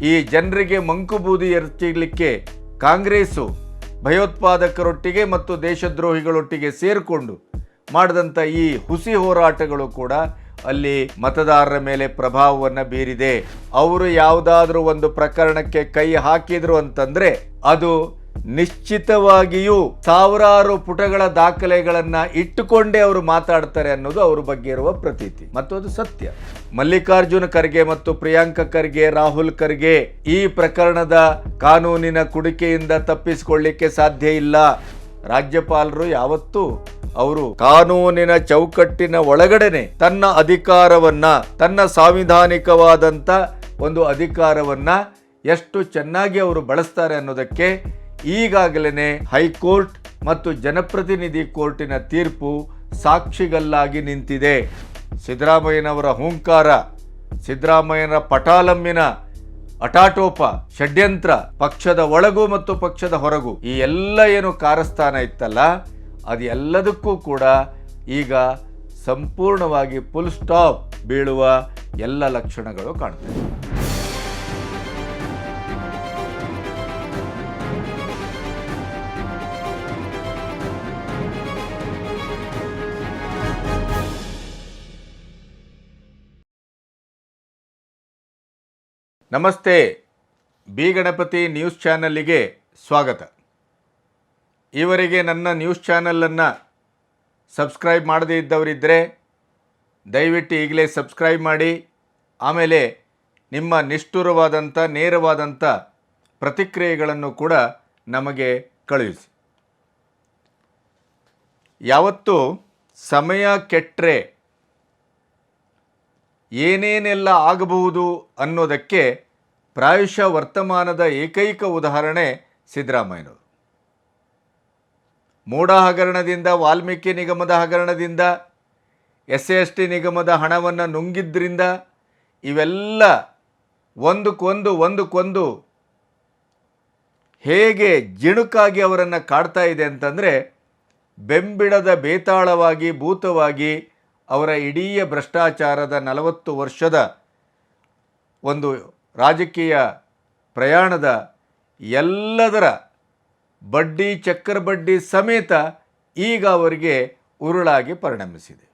ಈ ಜನರಿಗೆ ಮಂಕುಬೂದಿ ಎರಚಲಿಕ್ಕೆ ಕಾಂಗ್ರೆಸ್ಸು ಭಯೋತ್ಪಾದಕರೊಟ್ಟಿಗೆ ಮತ್ತು ದೇಶದ್ರೋಹಿಗಳೊಟ್ಟಿಗೆ ಸೇರಿಕೊಂಡು ಮಾಡಿದಂಥ ಈ ಹುಸಿ ಹೋರಾಟಗಳು ಕೂಡ ಅಲ್ಲಿ ಮತದಾರರ ಮೇಲೆ ಪ್ರಭಾವವನ್ನು ಬೀರಿದೆ. ಅವರು ಯಾವುದಾದ್ರೂ ಒಂದು ಪ್ರಕರಣಕ್ಕೆ ಕೈ ಹಾಕಿದ್ರು ಅಂತಂದ್ರೆ ಅದು ನಿಶ್ಚಿತವಾಗಿಯೂ ಸಾವಿರಾರು ಪುಟಗಳ ದಾಖಲೆಗಳನ್ನ ಇಟ್ಟುಕೊಂಡೇ ಅವರು ಮಾತಾಡ್ತಾರೆ ಅನ್ನೋದು ಅವ್ರ ಬಗ್ಗೆ ಇರುವ ಪ್ರತೀತಿ ಮತ್ತು ಅದು ಸತ್ಯ. ಮಲ್ಲಿಕಾರ್ಜುನ ಖರ್ಗೆ ಮತ್ತು ಪ್ರಿಯಾಂಕ ಖರ್ಗೆ, ರಾಹುಲ್ ಖರ್ಗೆ ಈ ಪ್ರಕರಣದ ಕಾನೂನಿನ ಕುಡಿಕೆಯಿಂದ ತಪ್ಪಿಸಿಕೊಳ್ಳಿಕ್ಕೆ ಸಾಧ್ಯ ಇಲ್ಲ. ರಾಜ್ಯಪಾಲರು ಯಾವತ್ತೂ ಅವರು ಕಾನೂನಿನ ಚೌಕಟ್ಟಿನ ಒಳಗಡೆನೆ ತನ್ನ ಅಧಿಕಾರವನ್ನ, ತನ್ನ ಸಾಂವಿಧಾನಿಕವಾದಂಥ ಒಂದು ಅಧಿಕಾರವನ್ನ ಎಷ್ಟು ಚೆನ್ನಾಗಿ ಅವರು ಬಳಸ್ತಾರೆ ಅನ್ನೋದಕ್ಕೆ ಈಗಾಗಲೇ ಹೈಕೋರ್ಟ್ ಮತ್ತು ಜನಪ್ರತಿನಿಧಿ ಕೋರ್ಟಿನ ತೀರ್ಪು ಸಾಕ್ಷಿಗಲ್ಲಾಗಿ ನಿಂತಿದೆ. ಸಿದ್ದರಾಮಯ್ಯನವರ ಹೂಂಕಾರ, ಸಿದ್ದರಾಮಯ್ಯನ ಪಟಾಲಮ್ಮಿನ ಅಟಾಟೋಪ, ಷಡ್ಯಂತ್ರ, ಪಕ್ಷದ ಒಳಗೂ ಮತ್ತು ಪಕ್ಷದ ಹೊರಗೂ ಈ ಎಲ್ಲ ಏನು ಕಾರಸ್ಥಾನ ಇತ್ತಲ್ಲ ಅದೆಲ್ಲದಕ್ಕೂ ಕೂಡ ಈಗ ಸಂಪೂರ್ಣವಾಗಿ ಫುಲ್ ಸ್ಟಾಪ್ ಬೀಳುವ ಎಲ್ಲ ಲಕ್ಷಣಗಳು ಕಾಣ್ತವೆ. ನಮಸ್ತೆ, ಬಿ ಗಣಪತಿ ನ್ಯೂಸ್ ಚಾನಲ್ಗೆ ಸ್ವಾಗತ. ಈವರೆಗೆ ನನ್ನ ನ್ಯೂಸ್ ಚಾನಲನ್ನು ಸಬ್ಸ್ಕ್ರೈಬ್ ಮಾಡದೇ ಇದ್ದವರಿದ್ದರೆ ದಯವಿಟ್ಟು ಈಗಲೇ ಸಬ್ಸ್ಕ್ರೈಬ್ ಮಾಡಿ. ಆಮೇಲೆ ನಿಮ್ಮ ನಿಷ್ಠುರವಾದಂಥ ನೇರವಾದಂಥ ಪ್ರತಿಕ್ರಿಯೆಗಳನ್ನು ಕೂಡ ನಮಗೆ ಕಳುಹಿಸಿ. ಯಾವತ್ತೂ ಸಮಯ ಕೆಟ್ಟರೆ ಏನೇನೆಲ್ಲ ಆಗಬಹುದು ಅನ್ನೋದಕ್ಕೆ ಪ್ರಾಯಶಃ ವರ್ತಮಾನದ ಏಕೈಕ ಉದಾಹರಣೆ ಸಿದ್ದರಾಮಯ್ಯನವರು. ಮೂಡ ಹಗರಣದಿಂದ, ವಾಲ್ಮೀಕಿ ನಿಗಮದ ಹಗರಣದಿಂದ, SC/ST ನಿಗಮದ ಹಣವನ್ನು ನುಂಗಿದ್ರಿಂದ ಇವೆಲ್ಲ ಒಂದಕ್ಕೊಂದು ಹೇಗೆ ಜಿಣುಕಾಗಿ ಅವರನ್ನು ಕಾಡ್ತಾ ಇದೆ ಅಂತಂದರೆ ಬೆಂಬಿಡದ ಬೇತಾಳವಾಗಿ ಭೂತವಾಗಿ ಅವರ ಇಡೀ ಭ್ರಷ್ಟಾಚಾರದ 40 ವರ್ಷದ ಒಂದು ರಾಜಕೀಯ ಪ್ರಯಾಣದ ಎಲ್ಲದರ ಬಡ್ಡಿ, ಚಕ್ರ ಬಡ್ಡಿ ಸಮೇತ ಈಗ ಅವರಿಗೆ ಉರುಳಾಗಿ ಪರಿಣಮಿಸಿದೆ.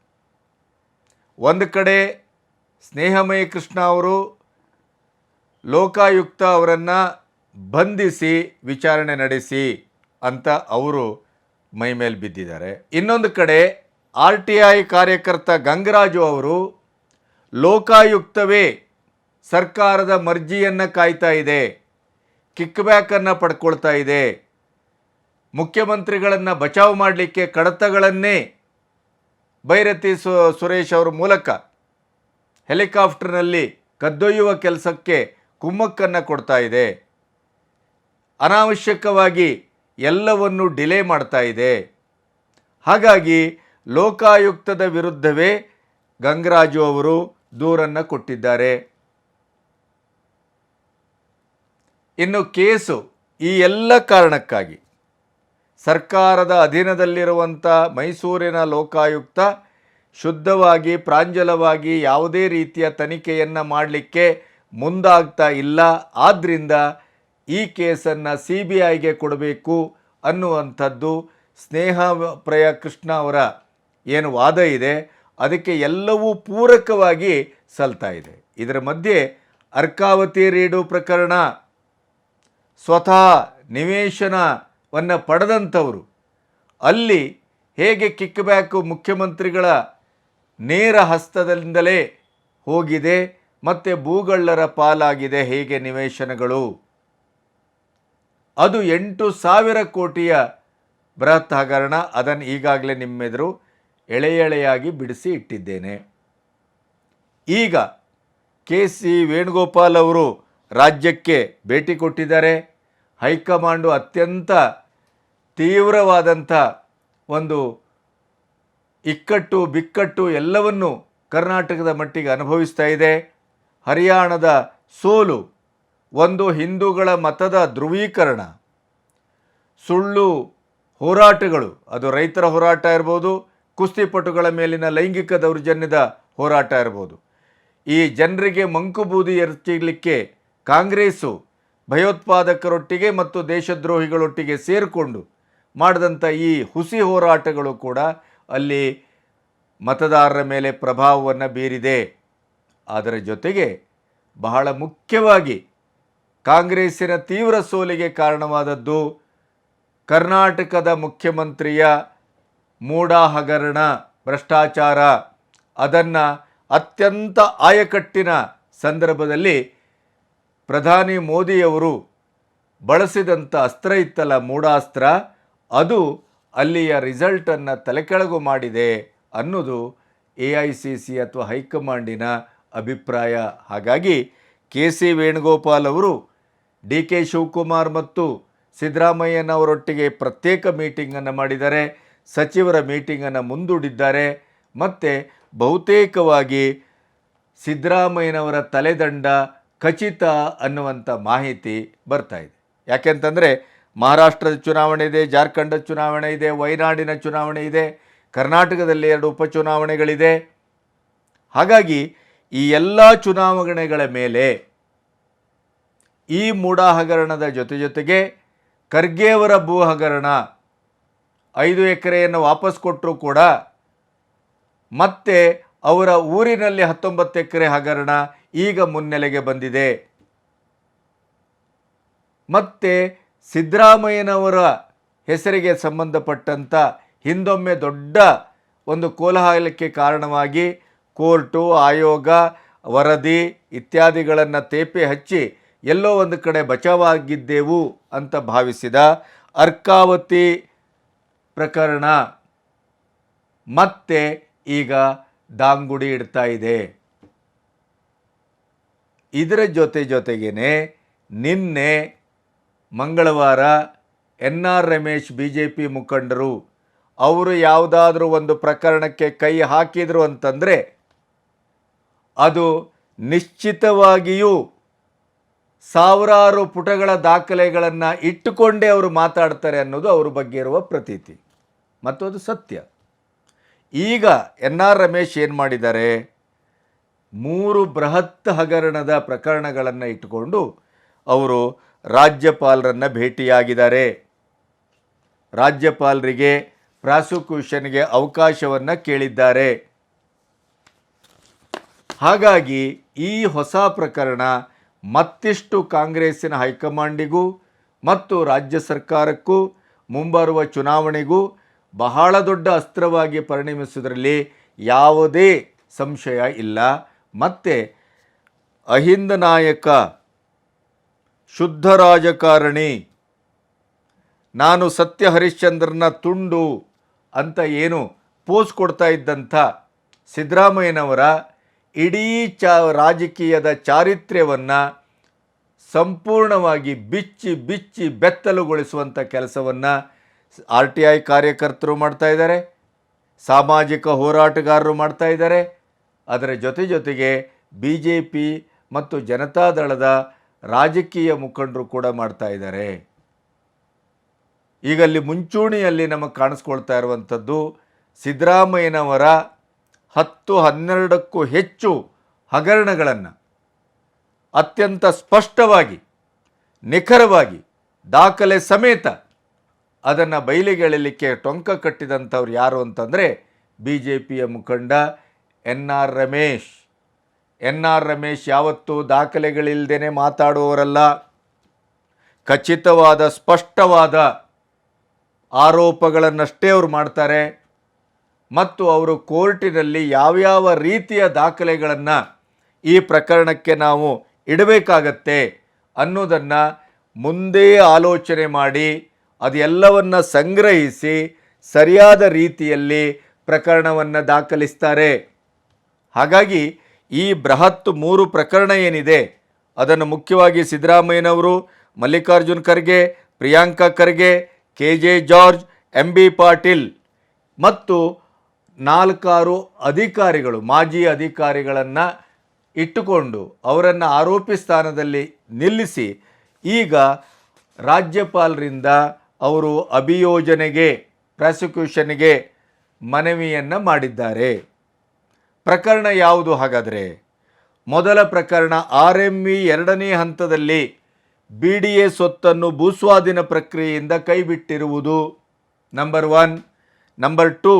ಒಂದು ಕಡೆ ಸ್ನೇಹಮಯಿ ಕೃಷ್ಣ ಅವರು ಲೋಕಾಯುಕ್ತ ಅವರನ್ನು ಬಂಧಿಸಿ ವಿಚಾರಣೆ ನಡೆಸಿ ಅಂತ ಅವರು ಮೈಮೇಲೆ ಬಿದ್ದಿದ್ದಾರೆ. ಇನ್ನೊಂದು ಕಡೆ RTI ಕಾರ್ಯಕರ್ತ ಗಂಗರಾಜು ಅವರು ಲೋಕಾಯುಕ್ತವೇ ಸರ್ಕಾರದ ಮರ್ಜಿಯನ್ನು ಕಾಯ್ತಾ ಇದೆ, ಕಿಕ್ ಬ್ಯಾಕನ್ನು ಪಡ್ಕೊಳ್ತಾ ಇದೆ, ಮುಖ್ಯಮಂತ್ರಿಗಳನ್ನು ಬಚಾವ್ ಮಾಡಲಿಕ್ಕೆ ಕಡತಗಳನ್ನೇ ಬೈರತಿ ಸುರೇಶ್ ಅವರ ಮೂಲಕ ಹೆಲಿಕಾಪ್ಟರ್ನಲ್ಲಿ ಕದ್ದೊಯ್ಯುವ ಕೆಲಸಕ್ಕೆ ಕುಮ್ಮಕ್ಕನ್ನು ಕೊಡ್ತಾ ಇದೆ, ಅನಾವಶ್ಯಕವಾಗಿ ಎಲ್ಲವನ್ನು ಡಿಲೇ ಮಾಡ್ತಾ ಇದೆ. ಹಾಗಾಗಿ ಲೋಕಾಯುಕ್ತದ ವಿರುದ್ಧವೇ ಗಂಗರಾಜು ಅವರು ದೂರನ್ನು ಕೊಟ್ಟಿದ್ದಾರೆ. ಇನ್ನು ಕೇಸು ಈ ಎಲ್ಲ ಕಾರಣಕ್ಕಾಗಿ ಸರ್ಕಾರದ ಅಧೀನದಲ್ಲಿರುವಂಥ ಮೈಸೂರಿನ ಲೋಕಾಯುಕ್ತ ಶುದ್ಧವಾಗಿ, ಪ್ರಾಂಜಲವಾಗಿ ಯಾವುದೇ ರೀತಿಯ ತನಿಖೆಯನ್ನು ಮಾಡಲಿಕ್ಕೆ ಮುಂದಾಗ್ತಾ ಇಲ್ಲ. ಆದ್ದರಿಂದ ಈ ಕೇಸನ್ನು CBIಗೆ ಕೊಡಬೇಕು ಅನ್ನುವಂಥದ್ದು ಸ್ನೇಹಪ್ರಿಯ ಕೃಷ್ಣ ಅವರ ಏನು ವಾದ ಇದೆ ಅದಕ್ಕೆ ಎಲ್ಲವೂ ಪೂರಕವಾಗಿ ಸಲ್ತಾ ಇದೆ. ಇದರ ಮಧ್ಯೆ ಅರ್ಕಾವತಿ ರೀಡು ಪ್ರಕರಣ, ಸ್ವತಃ ನಿವೇಶನವನ್ನು ಪಡೆದಂಥವರು ಅಲ್ಲಿ ಹೇಗೆ ಕಿಕ್ ಬ್ಯಾಕು ಮುಖ್ಯಮಂತ್ರಿಗಳ ನೇರ ಹಸ್ತದಿಂದಲೇ ಹೋಗಿದೆ ಮತ್ತು ಭೂಗಳ್ಳರ ಪಾಲಾಗಿದೆ ಹೇಗೆ ನಿವೇಶನಗಳು, ಅದು 8,000 ಕೋಟಿಯ ಬೃಹತ್ ಹಗರಣ. ಅದನ್ನು ಈಗಾಗಲೇ ನಿಮ್ಮೆದುರು ಎಳೆಯಾಗಿ ಬಿಡಿಸಿ ಇಟ್ಟಿದ್ದೇನೆ. ಈಗ KC ವೇಣುಗೋಪಾಲ್ ಅವರು ರಾಜ್ಯಕ್ಕೆ ಭೇಟಿ ಕೊಟ್ಟಿದ್ದಾರೆ. ಹೈಕಮಾಂಡು ಅತ್ಯಂತ ತೀವ್ರವಾದಂಥ ಒಂದು ಇಕ್ಕಟ್ಟು ಬಿಕ್ಕಟ್ಟು ಎಲ್ಲವನ್ನು ಕರ್ನಾಟಕದ ಮಟ್ಟಿಗೆ ಅನುಭವಿಸ್ತಾ ಇದೆ. ಹರಿಯಾಣದ ಸೋಲು, ಒಂದು ಹಿಂದೂಗಳ ಮತದ ಧ್ರುವೀಕರಣ, ಸುಳ್ಳು ಹೋರಾಟಗಳು, ಅದು ರೈತರ ಹೋರಾಟ ಇರ್ಬೋದು, ಕುಸ್ತಿಪಟುಗಳ ಮೇಲಿನ ಲೈಂಗಿಕ ದೌರ್ಜನ್ಯದ ಹೋರಾಟ ಇರ್ಬೋದು, ಈ ಜನರಿಗೆ ಮಂಕುಬೂದಿ ಎರಚಲಿಕ್ಕೆ ಕಾಂಗ್ರೆಸ್ಸು ಭಯೋತ್ಪಾದಕರೊಟ್ಟಿಗೆ ಮತ್ತು ದೇಶದ್ರೋಹಿಗಳೊಟ್ಟಿಗೆ ಸೇರಿಕೊಂಡು ಮಾಡಿದಂಥ ಈ ಹುಸಿ ಹೋರಾಟಗಳು ಕೂಡ ಅಲ್ಲಿ ಮತದಾರರ ಮೇಲೆ ಪ್ರಭಾವವನ್ನು ಬೀರಿದೆ. ಅದರ ಜೊತೆಗೆ ಬಹಳ ಮುಖ್ಯವಾಗಿ ಕಾಂಗ್ರೆಸ್ಸಿನ ತೀವ್ರ ಸೋಲಿಗೆ ಕಾರಣವಾದದ್ದು ಕರ್ನಾಟಕದ ಮುಖ್ಯಮಂತ್ರಿಯ ಮೂಢ ಹಗರಣ, ಭ್ರಷ್ಟಾಚಾರ. ಅದನ್ನು ಅತ್ಯಂತ ಆಯಕಟ್ಟಿನ ಸಂದರ್ಭದಲ್ಲಿ ಪ್ರಧಾನಿ ಮೋದಿಯವರು ಬಳಸಿದಂಥ ಅಸ್ತ್ರ ಇತ್ತಲ್ಲ, ಮೂಢಾಸ್ತ್ರ, ಅದು ಅಲ್ಲಿಯ ರಿಸಲ್ಟನ್ನು ತಲೆಕೆಳಗು ಮಾಡಿದೆ ಅನ್ನೋದು AICC ಅಥವಾ ಹೈಕಮಾಂಡಿನ ಅಭಿಪ್ರಾಯ. ಹಾಗಾಗಿ KC ವೇಣುಗೋಪಾಲ್ ಅವರು DK ಶಿವಕುಮಾರ್ ಮತ್ತು ಸಿದ್ದರಾಮಯ್ಯನವರೊಟ್ಟಿಗೆ ಪ್ರತ್ಯೇಕ ಮೀಟಿಂಗನ್ನು ಮಾಡಿದ್ದಾರೆ, ಸಚಿವರ ಮೀಟಿಂಗನ್ನು ಮುಂದೂಡಿದ್ದಾರೆ ಮತ್ತು ಬಹುತೇಕವಾಗಿ ಸಿದ್ದರಾಮಯ್ಯನವರ ತಲೆದಂಡ ಖಚಿತ ಅನ್ನುವಂಥ ಮಾಹಿತಿ ಬರ್ತಾ ಇದೆ. ಯಾಕೆಂತಂದರೆ ಮಹಾರಾಷ್ಟ್ರದ ಚುನಾವಣೆ ಇದೆ, ಜಾರ್ಖಂಡದ ಚುನಾವಣೆ ಇದೆ, ವಯನಾಡಿನ ಚುನಾವಣೆ ಇದೆ, ಕರ್ನಾಟಕದಲ್ಲಿ 2 ಉಪಚುನಾವಣೆಗಳಿದೆ. ಹಾಗಾಗಿ ಈ ಎಲ್ಲ ಚುನಾವಣೆಗಳ ಮೇಲೆ ಈ ಮೂಢ ಹಗರಣದ ಜೊತೆಗೆ ಖರ್ಗೆಯವರ ಭೂ ಹಗರಣ, 5 ಎಕರೆಯನ್ನು ವಾಪಸ್ ಕೊಟ್ಟರೂ ಕೂಡ ಮತ್ತೆ ಅವರ ಊರಿನಲ್ಲಿ 19 ಎಕರೆ ಹಗರಣ ಈಗ ಮುನ್ನೆಲೆಗೆ ಬಂದಿದೆ. ಮತ್ತು ಸಿದ್ದರಾಮಯ್ಯನವರ ಹೆಸರಿಗೆ ಸಂಬಂಧಪಟ್ಟಂಥ ಹಿಂದೊಮ್ಮೆ ದೊಡ್ಡ ಒಂದು ಕೋಲಾಹಲಕ್ಕೆ ಕಾರಣವಾಗಿ ಕೋರ್ಟು, ಆಯೋಗ, ವರದಿ ಇತ್ಯಾದಿಗಳನ್ನು ತೇಪೆ ಹಚ್ಚಿ ಎಲ್ಲೋ ಒಂದು ಕಡೆ ಬಚಾವಾಗಿದ್ದೆವು ಅಂತ ಭಾವಿಸಿದ ಅರ್ಕಾವತಿ ಪ್ರಕರಣ ಮತ್ತೆ ಈಗ ದಾಂಗುಡಿ ಇಡ್ತಾ ಇದೆ. ಇದರ ಜೊತೆಗೇನೆ ನಿನ್ನೆ ಮಂಗಳವಾರ NR ರಮೇಶ್ BJP ಮುಖಂಡರು ಅವರು ಯಾವುದಾದ್ರೂ ಒಂದು ಪ್ರಕರಣಕ್ಕೆ ಕೈ ಹಾಕಿದರು ಅಂತಂದರೆ ಅದು ನಿಶ್ಚಿತವಾಗಿಯೂ ಸಾವಿರಾರು ಪುಟಗಳ ದಾಖಲೆಗಳನ್ನು ಇಟ್ಟುಕೊಂಡೇ ಅವರು ಮಾತಾಡ್ತಾರೆ ಅನ್ನೋದು ಅವ್ರ ಬಗ್ಗೆ ಇರುವ ಪ್ರತೀತಿ ಮತ್ತು ಅದು ಸತ್ಯ. ಈಗ NR ರಮೇಶ್ ಏನು ಮಾಡಿದ್ದಾರೆ, 3 ಬೃಹತ್ ಹಗರಣದ ಪ್ರಕರಣಗಳನ್ನು ಇಟ್ಟುಕೊಂಡು ಅವರು ರಾಜ್ಯಪಾಲರನ್ನು ಭೇಟಿಯಾಗಿದ್ದಾರೆ. ರಾಜ್ಯಪಾಲರಿಗೆ ಪ್ರಾಸಿಕ್ಯೂಷನ್ಗೆ ಅವಕಾಶವನ್ನು ಕೇಳಿದ್ದಾರೆ. ಹಾಗಾಗಿ ಈ ಹೊಸ ಪ್ರಕರಣ ಮತ್ತಿಷ್ಟು ಕಾಂಗ್ರೆಸ್ಸಿನ ಹೈಕಮಾಂಡಿಗೂ ಮತ್ತು ರಾಜ್ಯ ಸರ್ಕಾರಕ್ಕೂ ಮುಂಬರುವ ಚುನಾವಣೆಗೂ ಬಹಳ ದೊಡ್ಡ ಅಸ್ತ್ರವಾಗಿ ಪರಿಣಮಿಸುವುದರಲ್ಲಿ ಯಾವುದೇ ಸಂಶಯ ಇಲ್ಲ. ಮತ್ತು ಅಹಿಂದ ನಾಯಕ, ಶುದ್ಧ ರಾಜಕಾರಣಿ, ನಾನು ಸತ್ಯ ಹರಿಶ್ಚಂದ್ರನ ತುಂಡು ಅಂತ ಏನು ಪೋಸ್ ಕೊಡ್ತಾ ಇದ್ದಂಥ ಸಿದ್ದರಾಮಯ್ಯನವರ ಇಡೀ ರಾಜಕೀಯದ ಚಾರಿತ್ರ್ಯವನ್ನು ಸಂಪೂರ್ಣವಾಗಿ ಬಿಚ್ಚಿ ಬೆತ್ತಲುಗೊಳಿಸುವಂಥ ಕೆಲಸವನ್ನು RTI ಕಾರ್ಯಕರ್ತರು ಮಾಡ್ತಾ ಇದ್ದಾರೆ, ಸಾಮಾಜಿಕ ಹೋರಾಟಗಾರರು ಮಾಡ್ತಾ ಇದ್ದಾರೆ. ಅದರ ಜೊತೆಗೆ BJP ಮತ್ತು ಜನತಾದಳದ ರಾಜಕೀಯ ಮುಖಂಡರು ಕೂಡ ಮಾಡ್ತಾ ಇದ್ದಾರೆ. ಈಗ ಅಲ್ಲಿ ಮುಂಚೂಣಿಯಲ್ಲಿ ನಮಗೆ ಕಾಣಿಸ್ಕೊಳ್ತಾ ಇರುವಂಥದ್ದು ಸಿದ್ದರಾಮಯ್ಯನವರ 10-12ಕ್ಕೂ ಹೆಚ್ಚು ಹಗರಣಗಳನ್ನು ಅತ್ಯಂತ ಸ್ಪಷ್ಟವಾಗಿ, ನಿಖರವಾಗಿ, ದಾಖಲೆ ಸಮೇತ ಅದನ್ನು ಬಯಲಿಗೆಳೆಯಲಿಕ್ಕೆ ಟೊಂಕ ಕಟ್ಟಿದಂಥವ್ರು ಯಾರು ಅಂತಂದರೆ BJPಯ ಮುಖಂಡ NR ರಮೇಶ್. NR ರಮೇಶ್ ಯಾವತ್ತೂ ದಾಖಲೆಗಳಿಲ್ಲದೇ ಮಾತಾಡುವವರಲ್ಲ. ಖಚಿತವಾದ, ಸ್ಪಷ್ಟವಾದ ಆರೋಪಗಳನ್ನಷ್ಟೇ ಅವರು ಮಾಡ್ತಾರೆ ಮತ್ತು ಅವರು ಕೋರ್ಟಿನಲ್ಲಿ ಯಾವ್ಯಾವ ರೀತಿಯ ದಾಖಲೆಗಳನ್ನು ಈ ಪ್ರಕರಣಕ್ಕೆ ನಾವು ಇಡಬೇಕಾಗತ್ತೆ ಅನ್ನೋದನ್ನು ಮುಂದೆ ಆಲೋಚನೆ ಮಾಡಿ ಅದೆಲ್ಲವನ್ನು ಸಂಗ್ರಹಿಸಿ ಸರಿಯಾದ ರೀತಿಯಲ್ಲಿ ಪ್ರಕರಣವನ್ನು ದಾಖಲಿಸ್ತಾರೆ. ಹಾಗಾಗಿ ಈ ಬೃಹತ್ 3 ಪ್ರಕರಣ ಏನಿದೆ ಅದನ್ನು ಮುಖ್ಯವಾಗಿ ಸಿದ್ದರಾಮಯ್ಯನವರು, Mallikarjun Kharge, Priyanka Kharge, KJ George, MB Patil ಮತ್ತು 4 ಅಧಿಕಾರಿಗಳು, ಮಾಜಿ ಅಧಿಕಾರಿಗಳನ್ನು ಇಟ್ಟುಕೊಂಡು ಅವರನ್ನು ಆರೋಪಿ ಸ್ಥಾನದಲ್ಲಿ ನಿಲ್ಲಿಸಿ ಈಗ ರಾಜ್ಯಪಾಲರಿಂದ ಅವರು ಅಭಿಯೋಜನೆಗೆ, ಪ್ರಾಸಿಕ್ಯೂಷನ್ಗೆ ಮನವಿಯನ್ನು ಮಾಡಿದ್ದಾರೆ. ಪ್ರಕರಣ ಯಾವುದು ಹಾಗಾದರೆ? ಮೊದಲ ಪ್ರಕರಣ RME ಎರಡನೇ ಹಂತದಲ್ಲಿ BDA ಸ್ವತ್ತನ್ನು ಭೂಸ್ವಾಧೀನ ಪ್ರಕ್ರಿಯೆಯಿಂದ ಕೈಬಿಟ್ಟಿರುವುದು ನಂಬರ್ 1. ನಂಬರ್ 2,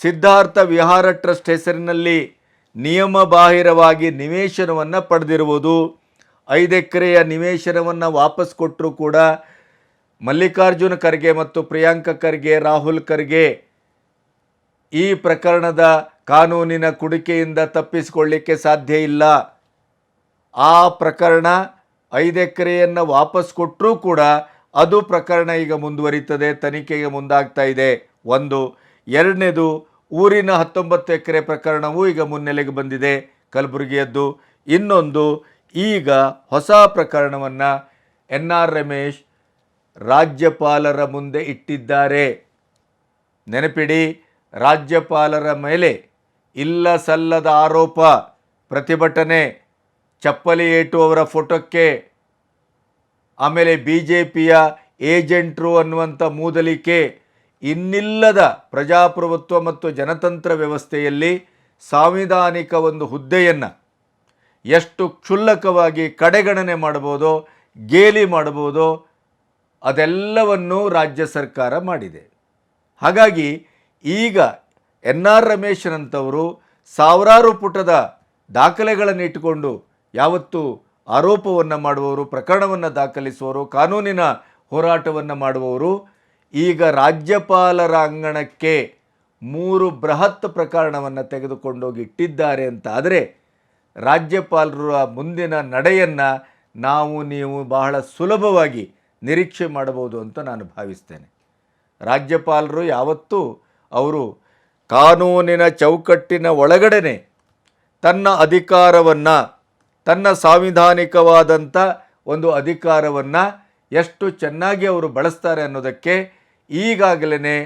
ಸಿದ್ಧಾರ್ಥ ವಿಹಾರ ಟ್ರಸ್ಟ್ ಹೆಸರಿನಲ್ಲಿ ನಿಯಮಬಾಹಿರವಾಗಿ ನಿವೇಶನವನ್ನು ಪಡೆದಿರುವುದು. 5 ಎಕರೆಯ ನಿವೇಶನವನ್ನು ವಾಪಸ್ ಕೊಟ್ಟರೂ ಕೂಡ ಮಲ್ಲಿಕಾರ್ಜುನ ಖರ್ಗೆ ಮತ್ತು ಪ್ರಿಯಾಂಕ ಖರ್ಗೆ, ರಾಹುಲ್ ಖರ್ಗೆ ಈ ಪ್ರಕರಣದ ಕಾನೂನಿನ ಕುಡಿಕೆಯಿಂದ ತಪ್ಪಿಸಿಕೊಳ್ಳಿಕ್ಕೆ ಸಾಧ್ಯ ಇಲ್ಲ. ಆ ಪ್ರಕರಣ 5 ಎಕರೆಯನ್ನು ವಾಪಸ್ ಕೊಟ್ಟರೂ ಕೂಡ ಅದು ಪ್ರಕರಣ ಈಗ ಮುಂದುವರಿತದೆ, ತನಿಖೆಗೆ ಮುಂದಾಗ್ತಾ ಇದೆ. 1. ಎರಡನೇದು, ಊರಿನ 19 ಎಕರೆ ಪ್ರಕರಣವೂ ಈಗ ಮುನ್ನೆಲೆಗೆ ಬಂದಿದೆ, ಕಲಬುರಗಿಯದ್ದು. ಇನ್ನೊಂದು, ಈಗ ಹೊಸ ಪ್ರಕರಣವನ್ನು NR ರಮೇಶ್ ರಾಜ್ಯಪಾಲರ ಮುಂದೆ ಇಟ್ಟಿದ್ದಾರೆ. ನೆನಪಿಡಿ, ರಾಜ್ಯಪಾಲರ ಮೇಲೆ ಇಲ್ಲ ಸಲ್ಲದ ಆರೋಪ, ಪ್ರತಿಭಟನೆ, ಚಪ್ಪಲಿ ಏಟು ಅವರ ಫೋಟೋಕ್ಕೆ, ಆಮೇಲೆ BJPಯ ಏಜೆಂಟ್ರು ಅನ್ನುವಂಥ ಮೂದಲಿಕೆ, ಇನ್ನಿಲ್ಲದ ಪ್ರಜಾಪ್ರಭುತ್ವ ಮತ್ತು ಜನತಂತ್ರ ವ್ಯವಸ್ಥೆಯಲ್ಲಿ ಸಾಂವಿಧಾನಿಕ ಒಂದು ಹುದ್ದೆಯನ್ನು ಎಷ್ಟು ಕ್ಷುಲ್ಲಕವಾಗಿ ಕಡೆಗಣನೆ ಮಾಡ್ಬೋದೋ, ಗೇಲಿ ಮಾಡ್ಬೋದೋ ಅದೆಲ್ಲವನ್ನು ರಾಜ್ಯ ಸರ್ಕಾರ ಮಾಡಿದೆ. ಹಾಗಾಗಿ ಈಗ NR ರಮೇಶ್ನಂಥವರು ಸಾವಿರಾರು ಪುಟದ ದಾಖಲೆಗಳನ್ನು ಇಟ್ಟುಕೊಂಡು ಯಾವತ್ತು ಆರೋಪವನ್ನು ಮಾಡುವವರು, ಪ್ರಕರಣವನ್ನು ದಾಖಲಿಸುವವರು, ಕಾನೂನಿನ ಹೋರಾಟವನ್ನು ಮಾಡುವವರು ಈಗ ರಾಜ್ಯಪಾಲರ ಅಂಗಣಕ್ಕೆ 3 ಬೃಹತ್ ಪ್ರಕರಣವನ್ನು ತೆಗೆದುಕೊಂಡೋಗಿ ಇಟ್ಟಿದ್ದಾರೆ ಅಂತ ಆದರೆ ರಾಜ್ಯಪಾಲರ ಮುಂದಿನ ನಡೆಯನ್ನು ನೀವು ಬಹಳ ಸುಲಭವಾಗಿ ನಿರೀಕ್ಷೆ ಮಾಡಬಹುದು ಅಂತ ನಾನು ಭಾವಿಸ್ತೇನೆ. ರಾಜ್ಯಪಾಲರು ಯಾವತ್ತೂ ಅವರು ಕಾನೂನಿನ ಚೌಕಟ್ಟಿನ ಒಳಗಡೆನೆ ತನ್ನ ಅಧಿಕಾರವನ್ನು, ತನ್ನ ಸಾಂವಿಧಾನಿಕವಾದಂಥ ಒಂದು ಅಧಿಕಾರವನ್ನು ಎಷ್ಟು ಚೆನ್ನಾಗಿ ಅವರು ಬಳಸ್ತಾರೆ ಅನ್ನೋದಕ್ಕೆ ಈಗಾಗಲೇ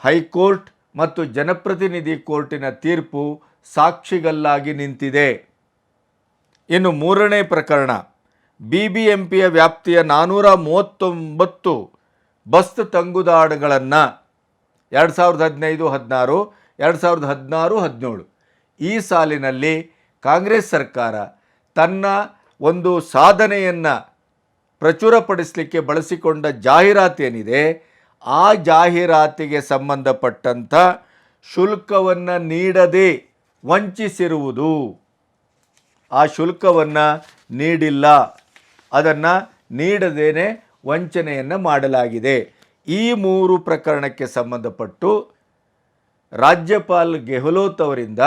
ಹೈಕೋರ್ಟ್ ಮತ್ತು ಜನಪ್ರತಿನಿಧಿ ಕೋರ್ಟಿನ ತೀರ್ಪು ಸಾಕ್ಷಿಗಲ್ಲಾಗಿ ನಿಂತಿದೆ. ಇನ್ನು 3ನೇ ಪ್ರಕರಣ, BBMPಯ ವ್ಯಾಪ್ತಿಯ 439 ಬಸ್ ತಂಗುದಾಣಗಳನ್ನು 2015-16, 2016-17 ಈ ಸಾಲಿನಲ್ಲಿ ಕಾಂಗ್ರೆಸ್ ಸರ್ಕಾರ ತನ್ನ ಒಂದು ಸಾಧನೆಯನ್ನು ಪ್ರಚುರಪಡಿಸಲಿಕ್ಕೆ ಬಳಸಿಕೊಂಡ ಜಾಹೀರಾತೇನಿದೆ, ಆ ಜಾಹೀರಾತಿಗೆ ಸಂಬಂಧಪಟ್ಟಂಥ ಶುಲ್ಕವನ್ನು ನೀಡದೆ ವಂಚಿಸಿರುವುದು. ಆ ಶುಲ್ಕವನ್ನು ನೀಡಿಲ್ಲ, ಅದನ್ನು ನೀಡದೇನೆ ವಂಚನೆಯನ್ನು ಮಾಡಲಾಗಿದೆ. ಈ 3 ಪ್ರಕರಣಕ್ಕೆ ಸಂಬಂಧಪಟ್ಟು ರಾಜ್ಯಪಾಲ್ ಗೆಹ್ಲೋಟ್ ಅವರಿಂದ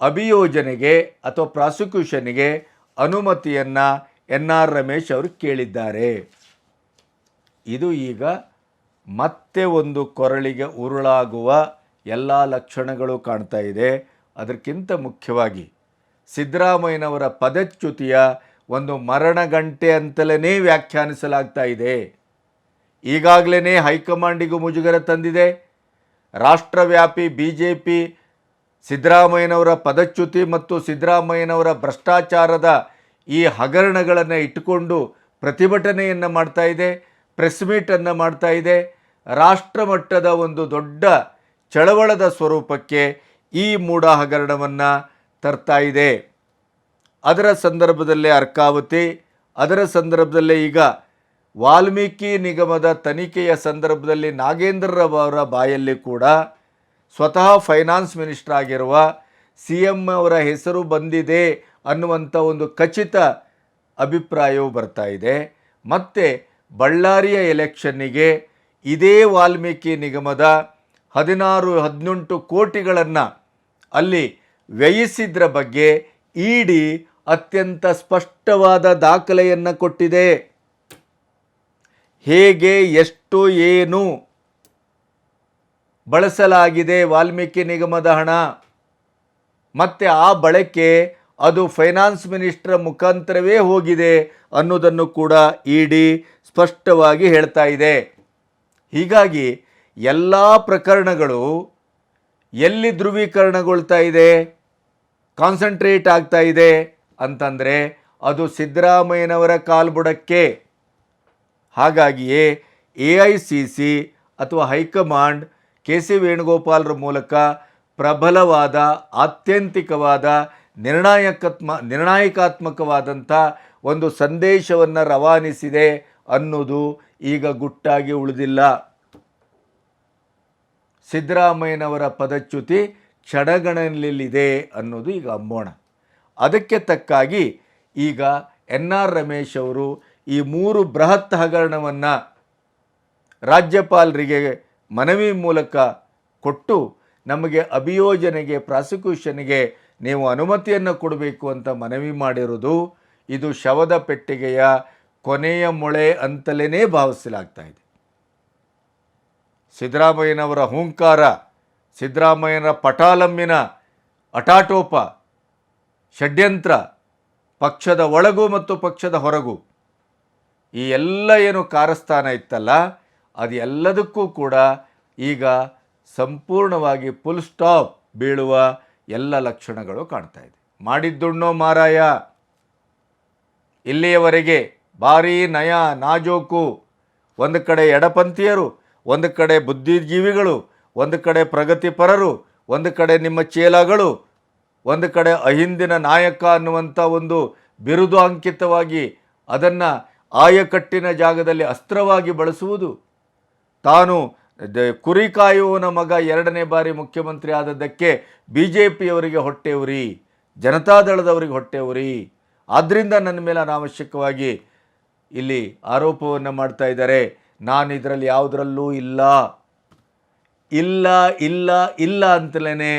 ಅಭಿಯೋಜನೆಗೆ ಅಥವಾ ಪ್ರಾಸಿಕ್ಯೂಷನ್ಗೆ ಅನುಮತಿಯನ್ನು NR ರಮೇಶ್ ಅವರು ಕೇಳಿದ್ದಾರೆ. ಇದು ಈಗ ಮತ್ತೆ ಒಂದು ಕೊರಳಿಗೆ ಉರುಳಾಗುವ ಎಲ್ಲ ಲಕ್ಷಣಗಳು ಕಾಣ್ತಾ ಇದೆ. ಅದಕ್ಕಿಂತ ಮುಖ್ಯವಾಗಿ ಸಿದ್ದರಾಮಯ್ಯನವರ ಪದಚ್ಯುತಿಯ ಒಂದು ಮರಣಗಂಟೆ ಅಂತಲೇ ವ್ಯಾಖ್ಯಾನಿಸಲಾಗ್ತಾ ಇದೆ. ಈಗಾಗಲೇ ಹೈಕಮಾಂಡಿಗೂ ಮುಜುಗರ ತಂದಿದೆ. ರಾಷ್ಟ್ರವ್ಯಾಪಿ BJP ಸಿದ್ದರಾಮಯ್ಯನವರ ಪದಚ್ಯುತಿ ಮತ್ತು ಸಿದ್ದರಾಮಯ್ಯನವರ ಭ್ರಷ್ಟಾಚಾರದ ಈ ಹಗರಣಗಳನ್ನು ಇಟ್ಟುಕೊಂಡು ಪ್ರತಿಭಟನೆಯನ್ನು ಮಾಡ್ತಾ ಇದೆ, ಪ್ರೆಸ್ ಮೀಟನ್ನು ಮಾಡ್ತಾ ಇದೆ. ರಾಷ್ಟ್ರಮಟ್ಟದ ಒಂದು ದೊಡ್ಡ ಚಳವಳದ ಸ್ವರೂಪಕ್ಕೆ ಈ ಮೂಢ ಹಗರಣವನ್ನು ತರ್ತಾ ಇದೆ. ಅದರ ಸಂದರ್ಭದಲ್ಲೇ ಅರ್ಕಾವತಿ, ಅದರ ಸಂದರ್ಭದಲ್ಲೇ ಈಗ ವಾಲ್ಮೀಕಿ ನಿಗಮದ ತನಿಖೆಯ ಸಂದರ್ಭದಲ್ಲಿ ನಾಗೇಂದ್ರರವರ ಬಾಯಲ್ಲಿ ಕೂಡ ಸ್ವತಃ ಫೈನಾನ್ಸ್ ಮಿನಿಸ್ಟರ್ ಆಗಿರುವ CM ಅವರ ಹೆಸರು ಬಂದಿದೆ ಅನ್ನುವಂಥ ಒಂದು ಖಚಿತ ಅಭಿಪ್ರಾಯವು ಬರ್ತಾ ಇದೆ. ಮತ್ತು ಬಳ್ಳಾರಿಯ ಎಲೆಕ್ಷನ್ನಿಗೆ ಇದೇ ವಾಲ್ಮೀಕಿ ನಿಗಮದ 16-18 ಕೋಟಿಗಳನ್ನು ಅಲ್ಲಿ ವ್ಯಯಿಸಿದ್ರ ಬಗ್ಗೆ ED ಅತ್ಯಂತ ಸ್ಪಷ್ಟವಾದ ದಾಖಲೆಯನ್ನು ಕೊಟ್ಟಿದೆ. ಹೇಗೆ, ಎಷ್ಟು, ಏನು ಬಳಸಲಾಗಿದೆ ವಾಲ್ಮೀಕಿ ನಿಗಮದ ಹಣ, ಮತ್ತು ಆ ಬಳಕೆ ಅದು ಫೈನಾನ್ಸ್ ಮಿನಿಸ್ಟರ್ ಮುಖಾಂತರವೇ ಹೋಗಿದೆ ಅನ್ನೋದನ್ನು ಕೂಡ ED ಸ್ಪಷ್ಟವಾಗಿ ಹೇಳ್ತಾ ಇದೆ. ಹೀಗಾಗಿ ಎಲ್ಲ ಪ್ರಕರಣಗಳು ಎಲ್ಲಿ ಧ್ರುವೀಕರಣಗೊಳ್ತಾ ಇದೆ, ಕಾನ್ಸಂಟ್ರೇಟ್ ಆಗ್ತಾ ಇದೆ ಅಂತಂದರೆ ಅದು ಸಿದ್ದರಾಮಯ್ಯನವರ ಕಾಲ್ಬುಡಕ್ಕೆ. ಹಾಗಾಗಿಯೇ AICC ಅಥವಾ ಹೈಕಮಾಂಡ್ KC ವೇಣುಗೋಪಾಲರ ಮೂಲಕ ಪ್ರಬಲವಾದ, ಆತ್ಯಂತಿಕವಾದ ನಿರ್ಣಾಯಕಾತ್ಮಕವಾದಂಥ ಒಂದು ಸಂದೇಶವನ್ನು ರವಾನಿಸಿದೆ ಅನ್ನೋದು ಈಗ ಗುಟ್ಟಾಗಿ ಉಳಿದಿಲ್ಲ. ಸಿದ್ದರಾಮಯ್ಯನವರ ಪದಚ್ಯುತಿ ಕ್ಷಣಗಣನೆಯಲ್ಲಿದೆ ಅನ್ನೋದು ಈಗ ಅಂಬೋಣ. ಅದಕ್ಕೆ ತಕ್ಕಾಗಿ ಈಗ ಎನ್.ಆರ್. ರಮೇಶ್ ಅವರು ಈ 3 ಬೃಹತ್ ಹಗರಣವನ್ನು ರಾಜ್ಯಪಾಲರಿಗೆ ಮನವಿ ಮೂಲಕ ಕೊಟ್ಟು ನಮಗೆ ಅಭಿಯೋಜನೆಗೆ ಪ್ರಾಸಿಕ್ಯೂಷನ್ಗೆ ನೀವು ಅನುಮತಿಯನ್ನು ಕೊಡಬೇಕು ಅಂತ ಮನವಿ ಮಾಡಿರೋದು ಇದು ಶವದ ಪೆಟ್ಟಿಗೆಯ ಕೊನೆಯ ಮೊಳೆ ಅಂತಲೇ ಭಾವಿಸಲಾಗ್ತಾ ಇದೆ. ಸಿದ್ದರಾಮಯ್ಯನವರ ಹೂಂಕಾರ, ಸಿದ್ದರಾಮಯ್ಯನ ಪಟಾಲಮ್ಮಿನ ಅಟಾಟೋಪ, ಷಡ್ಯಂತ್ರ ಪಕ್ಷದ ಒಳಗೂ ಮತ್ತು ಪಕ್ಷದ ಹೊರಗೂ ಈ ಎಲ್ಲ ಏನು ಕಾರಸ್ಥಾನ ಇತ್ತಲ್ಲ ಅದು ಎಲ್ಲದಕ್ಕೂ ಕೂಡ ಈಗ ಸಂಪೂರ್ಣವಾಗಿ ಫುಲ್ ಸ್ಟಾಪ್ ಬೀಳುವ ಎಲ್ಲ ಲಕ್ಷಣಗಳು ಕಾಣ್ತಾ ಇದೆ. ಮಾಡಿದ್ದುಣ್ಣೋ ಮಾರಾಯ, ಇಲ್ಲಿಯವರೆಗೆ ಭಾರೀ ನಯ ನಾಜೂಕು, ಒಂದು ಕಡೆ ಎಡಪಂಥೀಯರು, ಒಂದು ಕಡೆ ಬುದ್ಧಿಜೀವಿಗಳು, ಒಂದು ಕಡೆ ಪ್ರಗತಿಪರರು, ಒಂದು ಕಡೆ ನಿಮ್ಮ ಚೇಲಾಗಳು, ಒಂದು ಕಡೆ ಅಹಿಂದಿನ ನಾಯಕ ಅನ್ನುವಂಥ ಒಂದು ಬಿರುದು ಅಂಕಿತವಾಗಿ ಅದನ್ನು ಆಯಕಟ್ಟಿನ ಜಾಗದಲ್ಲಿ ಅಸ್ತ್ರವಾಗಿ ಬಳಸುವುದು, ತಾನು ಕುರಿ ಕಾಯುವವನ ಮಗ 2ನೇ ಬಾರಿ ಮುಖ್ಯಮಂತ್ರಿ ಆದದ್ದಕ್ಕೆ BJPಯವರಿಗೆ ಹೊಟ್ಟೆ ಉರಿ, ಜನತಾದಳದವರಿಗೆ ಹೊಟ್ಟೆ ಉರಿ, ಆದ್ದರಿಂದ ನನ್ನ ಮೇಲೆ ಅನಾವಶ್ಯಕವಾಗಿ ಇಲ್ಲಿ ಆರೋಪವನ್ನು ಮಾಡ್ತಾ ಇದ್ದಾರೆ. ನಾನು ಇದರಲ್ಲಿ ಯಾವುದರಲ್ಲೂ ಇಲ್ಲ ಇಲ್ಲ ಇಲ್ಲ ಇಲ್ಲ ಅಂತಲೇ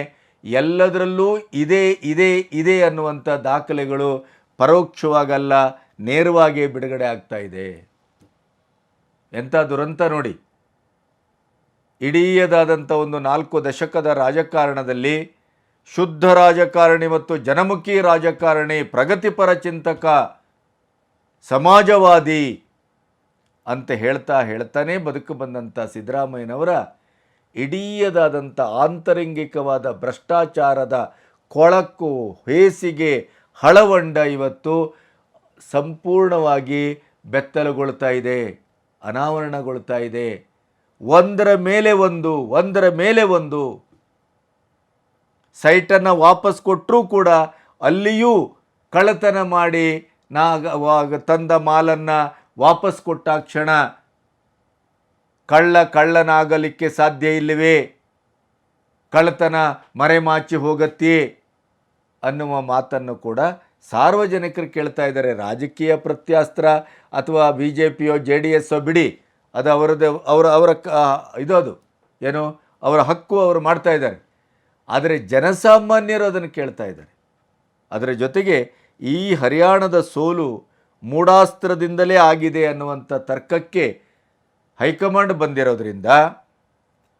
ಎಲ್ಲದರಲ್ಲೂ ಇದೆ ಇದೆ ಇದೆ ಅನ್ನುವಂಥ ದಾಖಲೆಗಳು ಪರೋಕ್ಷವಾಗಲ್ಲ ನೇರವಾಗಿ ಬಿಡುಗಡೆ ಆಗ್ತಾ ಇದೆ. ಎಂಥ ದುರಂತ ನೋಡಿ. ಇಡೀದಾದಂಥ ಒಂದು 4 ದಶಕದ ರಾಜಕಾರಣದಲ್ಲಿ ಶುದ್ಧ ರಾಜಕಾರಣಿ ಮತ್ತು ಜನಮುಖಿ ರಾಜಕಾರಣಿ, ಪ್ರಗತಿಪರ ಚಿಂತಕ, ಸಮಾಜವಾದಿ ಅಂತ ಹೇಳ್ತಾನೆ ಬದುಕು ಬಂದಂಥ ಸಿದ್ದರಾಮಯ್ಯನವರ ಇಡೀದಾದಂಥ ಆಂತರಂಗಿಕವಾದ ಭ್ರಷ್ಟಾಚಾರದ ಕೊಳಕು, ಹೇಸಿಗೆ, ಹಳವಂಡ ಇವತ್ತು ಸಂಪೂರ್ಣವಾಗಿ ಬೆತ್ತಲುಗೊಳ್ತಾ ಇದೆ, ಅನಾವರಣಗೊಳ್ತಾ ಇದೆ. ಒಂದರ ಮೇಲೆ ಒಂದು ಸೈಟನ್ನು ವಾಪಸ್ ಕೊಟ್ಟರೂ ಕೂಡ ಅಲ್ಲಿಯೂ ಕಳ್ಳತನ ಮಾಡಿ ತಂದ ಮಾಲನ್ನು ವಾಪಸ್ ಕೊಟ್ಟಾಕ್ಷಣ ಕಳ್ಳನಾಗಲಿಕ್ಕೆ ಸಾಧ್ಯ ಇಲ್ಲವೇ, ಕಳ್ಳತನ ಮರೆಮಾಚಿ ಹೋಗತ್ತಿ ಅನ್ನುವ ಮಾತನ್ನು ಕೂಡ ಸಾರ್ವಜನಿಕರು ಕೇಳ್ತಾ ಇದ್ದಾರೆ. ರಾಜಕೀಯ ಪ್ರತ್ಯಾಸ್ತ್ರ ಅಥವಾ BJPಯೋ JDS ಬಿಡಿ, ಅದು ಅವರ ಅದು ಏನು ಅವರ ಹಕ್ಕು, ಅವರು ಮಾಡ್ತಾ ಇದ್ದಾರೆ. ಆದರೆ ಜನಸಾಮಾನ್ಯರು ಅದನ್ನು ಕೇಳ್ತಾ ಇದ್ದಾರೆ. ಅದರ ಜೊತೆಗೆ ಈ ಹರಿಯಾಣದ ಸೋಲು ಮೂಢಾಸ್ತ್ರದಿಂದಲೇ ಆಗಿದೆ ಅನ್ನುವಂಥ ತರ್ಕಕ್ಕೆ ಹೈಕಮಾಂಡ್ ಬಂದಿರೋದ್ರಿಂದ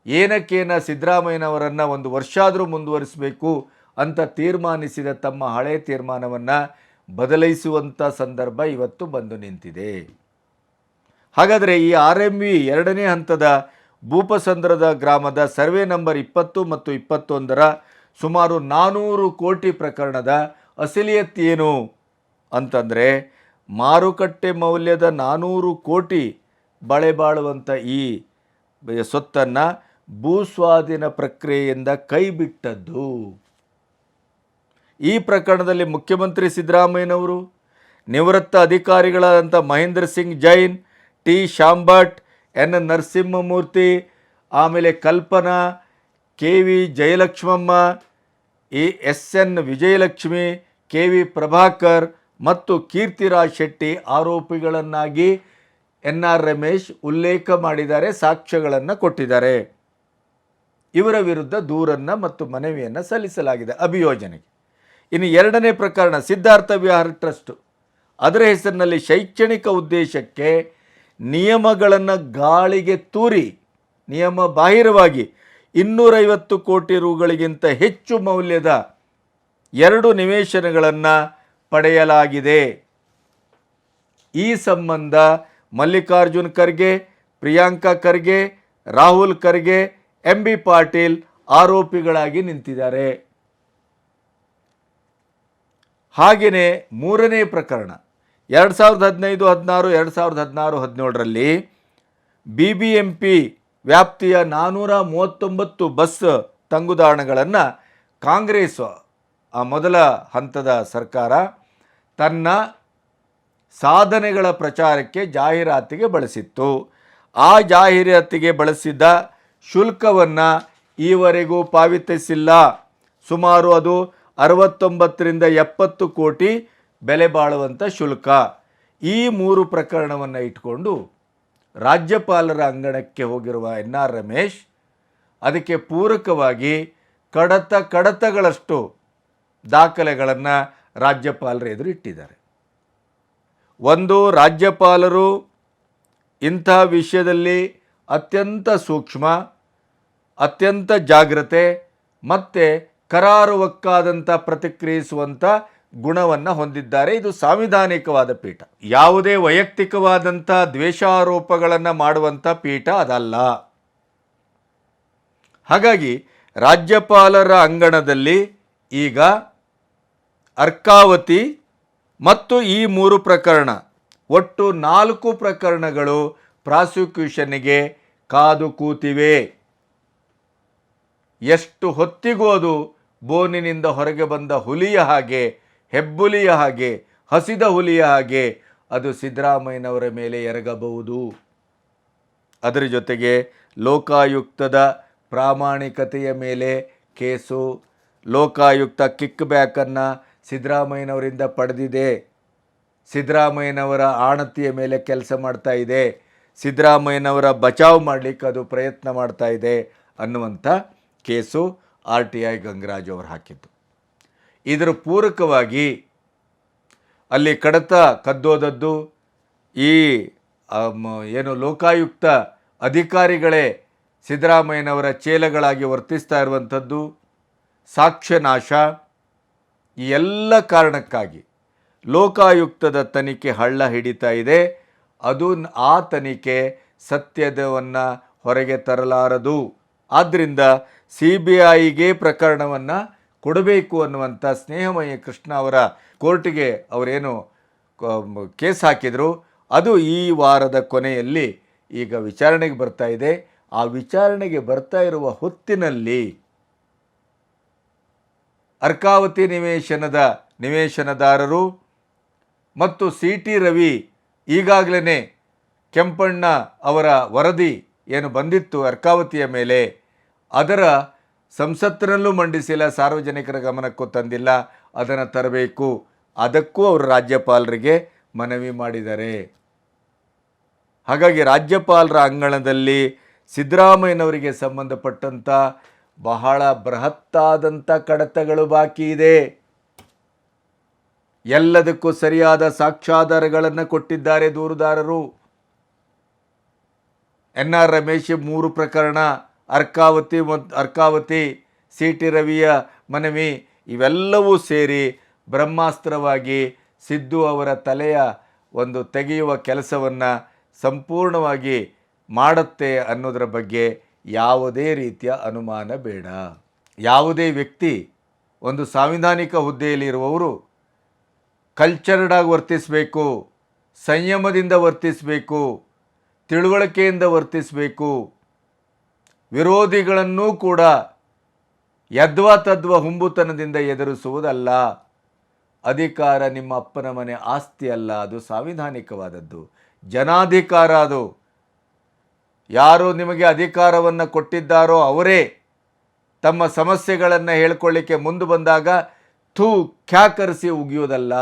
ಏನಕ್ಕೇನ ಸಿದ್ದರಾಮಯ್ಯನವರನ್ನು 1 ವರ್ಷ ಆದರೂ ಮುಂದುವರಿಸಬೇಕು ಅಂತ ತೀರ್ಮಾನಿಸಿದ ತಮ್ಮ ಹಳೆ ತೀರ್ಮಾನವನ್ನು ಬದಲಿಸುವಂಥ ಸಂದರ್ಭ ಇವತ್ತು ಬಂದು ನಿಂತಿದೆ. ಹಾಗಾದರೆ ಈ RMV 2ನೇ ಹಂತದ ಭೂಪಸಂದ್ರದ ಗ್ರಾಮದ ಸರ್ವೆ ನಂಬರ್ 20 ಮತ್ತು 21ರ ಸುಮಾರು 400 ಕೋಟಿ ಪ್ರಕರಣದ ಅಸಲಿಯತ್ ಏನು ಅಂತಂದರೆ, ಮಾರುಕಟ್ಟೆ ಮೌಲ್ಯದ 400 ಕೋಟಿ ಬಳೆ ಬಾಳುವಂಥ ಈ ಸೊತ್ತನ್ನು ಭೂಸ್ವಾಧೀನ ಪ್ರಕ್ರಿಯೆಯಿಂದ ಕೈಬಿಟ್ಟದ್ದು. ಈ ಪ್ರಕರಣದಲ್ಲಿ ಮುಖ್ಯಮಂತ್ರಿ ಸಿದ್ದರಾಮಯ್ಯನವರು, ನಿವೃತ್ತ ಅಧಿಕಾರಿಗಳಾದಂಥ ಮಹೇಂದ್ರ ಸಿಂಗ್ ಜೈನ್, T. ಶಾಂಭಟ್, N. ನರಸಿಂಹಮೂರ್ತಿ, ಆಮೇಲೆ ಕಲ್ಪನಾ, KV Jayalakshmamma, SN Vijayalakshmi, KV Prabhakar ಮತ್ತು ಕೀರ್ತಿರಾಜ್ ಶೆಟ್ಟಿ ಆರೋಪಿಗಳನ್ನಾಗಿ ಎನ್.ಆರ್. ರಮೇಶ್ ಉಲ್ಲೇಖ ಮಾಡಿದ್ದಾರೆ, ಸಾಕ್ಷ್ಯಗಳನ್ನು ಕೊಟ್ಟಿದ್ದಾರೆ. ಇವರ ವಿರುದ್ಧ ದೂರನ್ನು ಮತ್ತು ಮನವಿಯನ್ನು ಸಲ್ಲಿಸಲಾಗಿದೆ ಅಭಿಯೋಜನೆಗೆ. ಇನ್ನು 2ನೇ ಪ್ರಕರಣ ಸಿದ್ಧಾರ್ಥ ವಿಹಾರ್ ಟ್ರಸ್ಟ್, ಅದರ ಹೆಸರಿನಲ್ಲಿ ಶೈಕ್ಷಣಿಕ ಉದ್ದೇಶಕ್ಕೆ ನಿಯಮಗಳನ್ನು ಗಾಳಿಗೆ ತೂರಿ ನಿಯಮ ಬಾಹಿರವಾಗಿ 250 ಕೋಟಿ ರುಗಳಿಗಿಂತ ಹೆಚ್ಚು ಮೌಲ್ಯದ 2 ನಿವೇಶನಗಳನ್ನು ಪಡೆಯಲಾಗಿದೆ. ಈ ಸಂಬಂಧ ಮಲ್ಲಿಕಾರ್ಜುನ್ ಖರ್ಗೆ, ಪ್ರಿಯಾಂಕಾ ಖರ್ಗೆ, ರಾಹುಲ್ ಖರ್ಗೆ, MB ಪಾಟೀಲ್ ಆರೋಪಿಗಳಾಗಿ ನಿಂತಿದ್ದಾರೆ. ಹಾಗೆಯೇ 3ನೇ ಪ್ರಕರಣ 2015-16, 2016-17ರಲ್ಲಿ BBMP ವ್ಯಾಪ್ತಿಯ 439 ಬಸ್ ತಂಗುದಾಣಗಳನ್ನು ಕಾಂಗ್ರೆಸ್ ಆ ಮೊದಲ ಹಂತದ ಸರ್ಕಾರ ತನ್ನ ಸಾಧನೆಗಳ ಪ್ರಚಾರಕ್ಕೆ ಜಾಹೀರಾತಿಗೆ ಬಳಸಿತ್ತು. ಆ ಜಾಹೀರಾತಿಗೆ ಬಳಸಿದ ಶುಲ್ಕವನ್ನು ಈವರೆಗೂ ಪಾವತಿಸಿಲ್ಲ. ಸುಮಾರು ಅದು 69ರಿಂದ 70 ಕೋಟಿ ಬೆಲೆ ಬಾಳುವಂಥ ಶುಲ್ಕ. ಈ 3 ಪ್ರಕರಣವನ್ನು ಇಟ್ಕೊಂಡು ರಾಜ್ಯಪಾಲರ ಅಂಗಣಕ್ಕೆ ಹೋಗಿರುವ ಎನ್.ಆರ್. ರಮೇಶ್ ಅದಕ್ಕೆ ಪೂರಕವಾಗಿ ಕಡತಗಳಷ್ಟು ದಾಖಲೆಗಳನ್ನು ರಾಜ್ಯಪಾಲರ ಎದುರು ಇಟ್ಟಿದ್ದಾರೆ. ಒಂದು, ರಾಜ್ಯಪಾಲರು ಇಂಥ ವಿಷಯದಲ್ಲಿ ಅತ್ಯಂತ ಸೂಕ್ಷ್ಮ, ಅತ್ಯಂತ ಜಾಗ್ರತೆ ಮತ್ತು ಕರಾರುವಕ್ಕಾದಂಥ ಪ್ರತಿಕ್ರಿಯಿಸುವಂಥ ಗುಣವನ್ನು ಹೊಂದಿದ್ದಾರೆ. ಇದು ಸಾಂವಿಧಾನಿಕವಾದ ಪೀಠ, ಯಾವುದೇ ವೈಯಕ್ತಿಕವಾದಂಥ ದ್ವೇಷಾರೋಪಗಳನ್ನು ಮಾಡುವಂಥ ಪೀಠ ಅದಲ್ಲ. ಹಾಗಾಗಿ ರಾಜ್ಯಪಾಲರ ಅಂಗಣದಲ್ಲಿ ಈಗ ಅರ್ಕಾವತಿ ಮತ್ತು ಈ 3 ಪ್ರಕರಣ, ಒಟ್ಟು 4 ಪ್ರಕರಣಗಳು ಪ್ರಾಸಿಕ್ಯೂಷನ್ನಿಗೆ ಕಾದು ಕೂತಿವೆ. ಎಷ್ಟು ಹೊತ್ತಿಗೂ ಅದು ಬೋನಿನಿಂದ ಹೊರಗೆ ಬಂದ ಹುಲಿಯ ಹಾಗೆ, ಹೆಬ್ಬುಲಿಯ ಹಾಗೆ, ಹಸಿದ ಹುಲಿಯ ಹಾಗೆ ಅದು ಸಿದ್ದರಾಮಯ್ಯನವರ ಮೇಲೆ ಎರಗಬಹುದು. ಅದರ ಜೊತೆಗೆ ಲೋಕಾಯುಕ್ತದ ಪ್ರಾಮಾಣಿಕತೆಯ ಮೇಲೆ ಕೇಸು, ಲೋಕಾಯುಕ್ತ ಕಿಕ್ ಬ್ಯಾಕನ್ನು ಸಿದ್ದರಾಮಯ್ಯನವರಿಂದ ಪಡೆದಿದೆ, ಸಿದ್ದರಾಮಯ್ಯನವರ ಆಣತಿಯ ಮೇಲೆ ಕೆಲಸ ಮಾಡ್ತಾ ಇದೆ, ಸಿದ್ದರಾಮಯ್ಯನವರ ಬಚಾವ್ ಮಾಡಲಿಕ್ಕೆ ಅದು ಪ್ರಯತ್ನ ಮಾಡ್ತಾ ಇದೆ ಅನ್ನುವಂಥ ಕೇಸು RTI ಗಂಗರಾಜ್ ಅವರು ಹಾಕಿದ್ದು. ಇದರ ಪೂರಕವಾಗಿ ಅಲ್ಲಿ ಕಡತ ಕದ್ದೋದದ್ದು, ಈ ಏನು ಲೋಕಾಯುಕ್ತ ಅಧಿಕಾರಿಗಳೇ ಸಿದ್ದರಾಮಯ್ಯನವರ ಚೇಲಗಳಾಗಿ ವರ್ತಿಸ್ತಾ ಇರುವಂಥದ್ದು, ಸಾಕ್ಷ್ಯನಾಶ, ಈ ಎಲ್ಲ ಕಾರಣಕ್ಕಾಗಿ ಲೋಕಾಯುಕ್ತದ ತನಿಖೆ ಹಳ್ಳ ಹಿಡಿತಾ ಇದೆ. ಅದು ಆ ತನಿಖೆ ಸತ್ಯದವನ್ನು ಹೊರಗೆ ತರಲಾರದು. ಆದ್ದರಿಂದ CBIಗೆ ಪ್ರಕರಣವನ್ನು ಕೊಡಬೇಕು ಅನ್ನುವಂಥ ಸ್ನೇಹಮಯಿ ಕೃಷ್ಣ ಅವರ ಕೋರ್ಟಿಗೆ ಅವರೇನು ಕೇಸ್ ಹಾಕಿದರು, ಅದು ಈ ವಾರದ ಕೊನೆಯಲ್ಲಿ ಈಗ ವಿಚಾರಣೆಗೆ ಬರ್ತಾ ಇದೆ. ಆ ವಿಚಾರಣೆಗೆ ಬರ್ತಾ ಇರುವ ಹೊತ್ತಿನಲ್ಲಿ ಅರ್ಕಾವತಿ ನಿವೇಶನದಾರರು ಮತ್ತು CT ರವಿ ಈಗಾಗಲೇ ಕೆಂಪಣ್ಣ ಅವರ ವರದಿ ಏನು ಬಂದಿತ್ತು ಅರ್ಕಾವತಿಯ ಮೇಲೆ, ಅದರ ಸಂಸತ್ತಿನಲ್ಲೂ ಮಂಡಿಸಿಲ್ಲ, ಸಾರ್ವಜನಿಕರ ಗಮನಕ್ಕೂ ತಂದಿಲ್ಲ, ಅದನ್ನು ತರಬೇಕು. ಅದಕ್ಕೂ ಅವರು ರಾಜ್ಯಪಾಲರಿಗೆ ಮನವಿ ಮಾಡಿದ್ದಾರೆ. ಹಾಗಾಗಿ ರಾಜ್ಯಪಾಲರ ಅಂಗಣದಲ್ಲಿ ಸಿದ್ದರಾಮಯ್ಯನವರಿಗೆ ಸಂಬಂಧಪಟ್ಟಂಥ ಬಹಳ ಬೃಹತ್ತಾದಂಥ ಕಡತಗಳು ಬಾಕಿ ಇದೆ. ಎಲ್ಲದಕ್ಕೂ ಸರಿಯಾದ ಸಾಕ್ಷ್ಯಾಧಾರಗಳನ್ನು ಕೊಟ್ಟಿದ್ದಾರೆ ದೂರುದಾರರು. ಎನ್.ಆರ್. ರಮೇಶ್ 3 ಪ್ರಕರಣ, ಅರ್ಕಾವತಿ, CT ರವಿಯ ಮನವಿ, ಇವೆಲ್ಲವೂ ಸೇರಿ ಬ್ರಹ್ಮಾಸ್ತ್ರವಾಗಿ ಸಿದ್ದು ಅವರ ತಲೆಯ ಒಂದು ತೆಗೆಯುವ ಕೆಲಸವನ್ನು ಸಂಪೂರ್ಣವಾಗಿ ಮಾಡುತ್ತೆ ಅನ್ನೋದರ ಬಗ್ಗೆ ಯಾವುದೇ ರೀತಿಯ ಅನುಮಾನ ಬೇಡ. ಯಾವುದೇ ವ್ಯಕ್ತಿ ಒಂದು ಸಾಂವಿಧಾನಿಕ ಹುದ್ದೆಯಲ್ಲಿರುವವರು ಕಲ್ಚರ್ಡ್ ಆಗಿ ವರ್ತಿಸಬೇಕು, ಸಂಯಮದಿಂದ ವರ್ತಿಸಬೇಕು, ತಿಳುವಳಿಕೆಯಿಂದ ವರ್ತಿಸಬೇಕು. ವಿರೋಧಿಗಳನ್ನೂ ಕೂಡ ಯದ್ವಾ ತದ್ವಾ ಹುಂಬುತನದಿಂದ ಎದುರಿಸುವುದಲ್ಲ. ಅಧಿಕಾರ ನಿಮ್ಮ ಅಪ್ಪನ ಮನೆ ಆಸ್ತಿ ಅಲ್ಲ, ಅದು ಸಾಂವಿಧಾನಿಕವಾದದ್ದು, ಜನಾಧಿಕಾರ. ಅದು ಯಾರು ನಿಮಗೆ ಅಧಿಕಾರವನ್ನು ಕೊಟ್ಟಿದ್ದಾರೋ ಅವರೇ ತಮ್ಮ ಸಮಸ್ಯೆಗಳನ್ನು ಹೇಳ್ಕೊಳ್ಳಿಕ್ಕೆ ಮುಂದೆ ಬಂದಾಗ ಕ್ಯಾಕರಿಸಿ ಉಗಿಯೋದಲ್ಲ.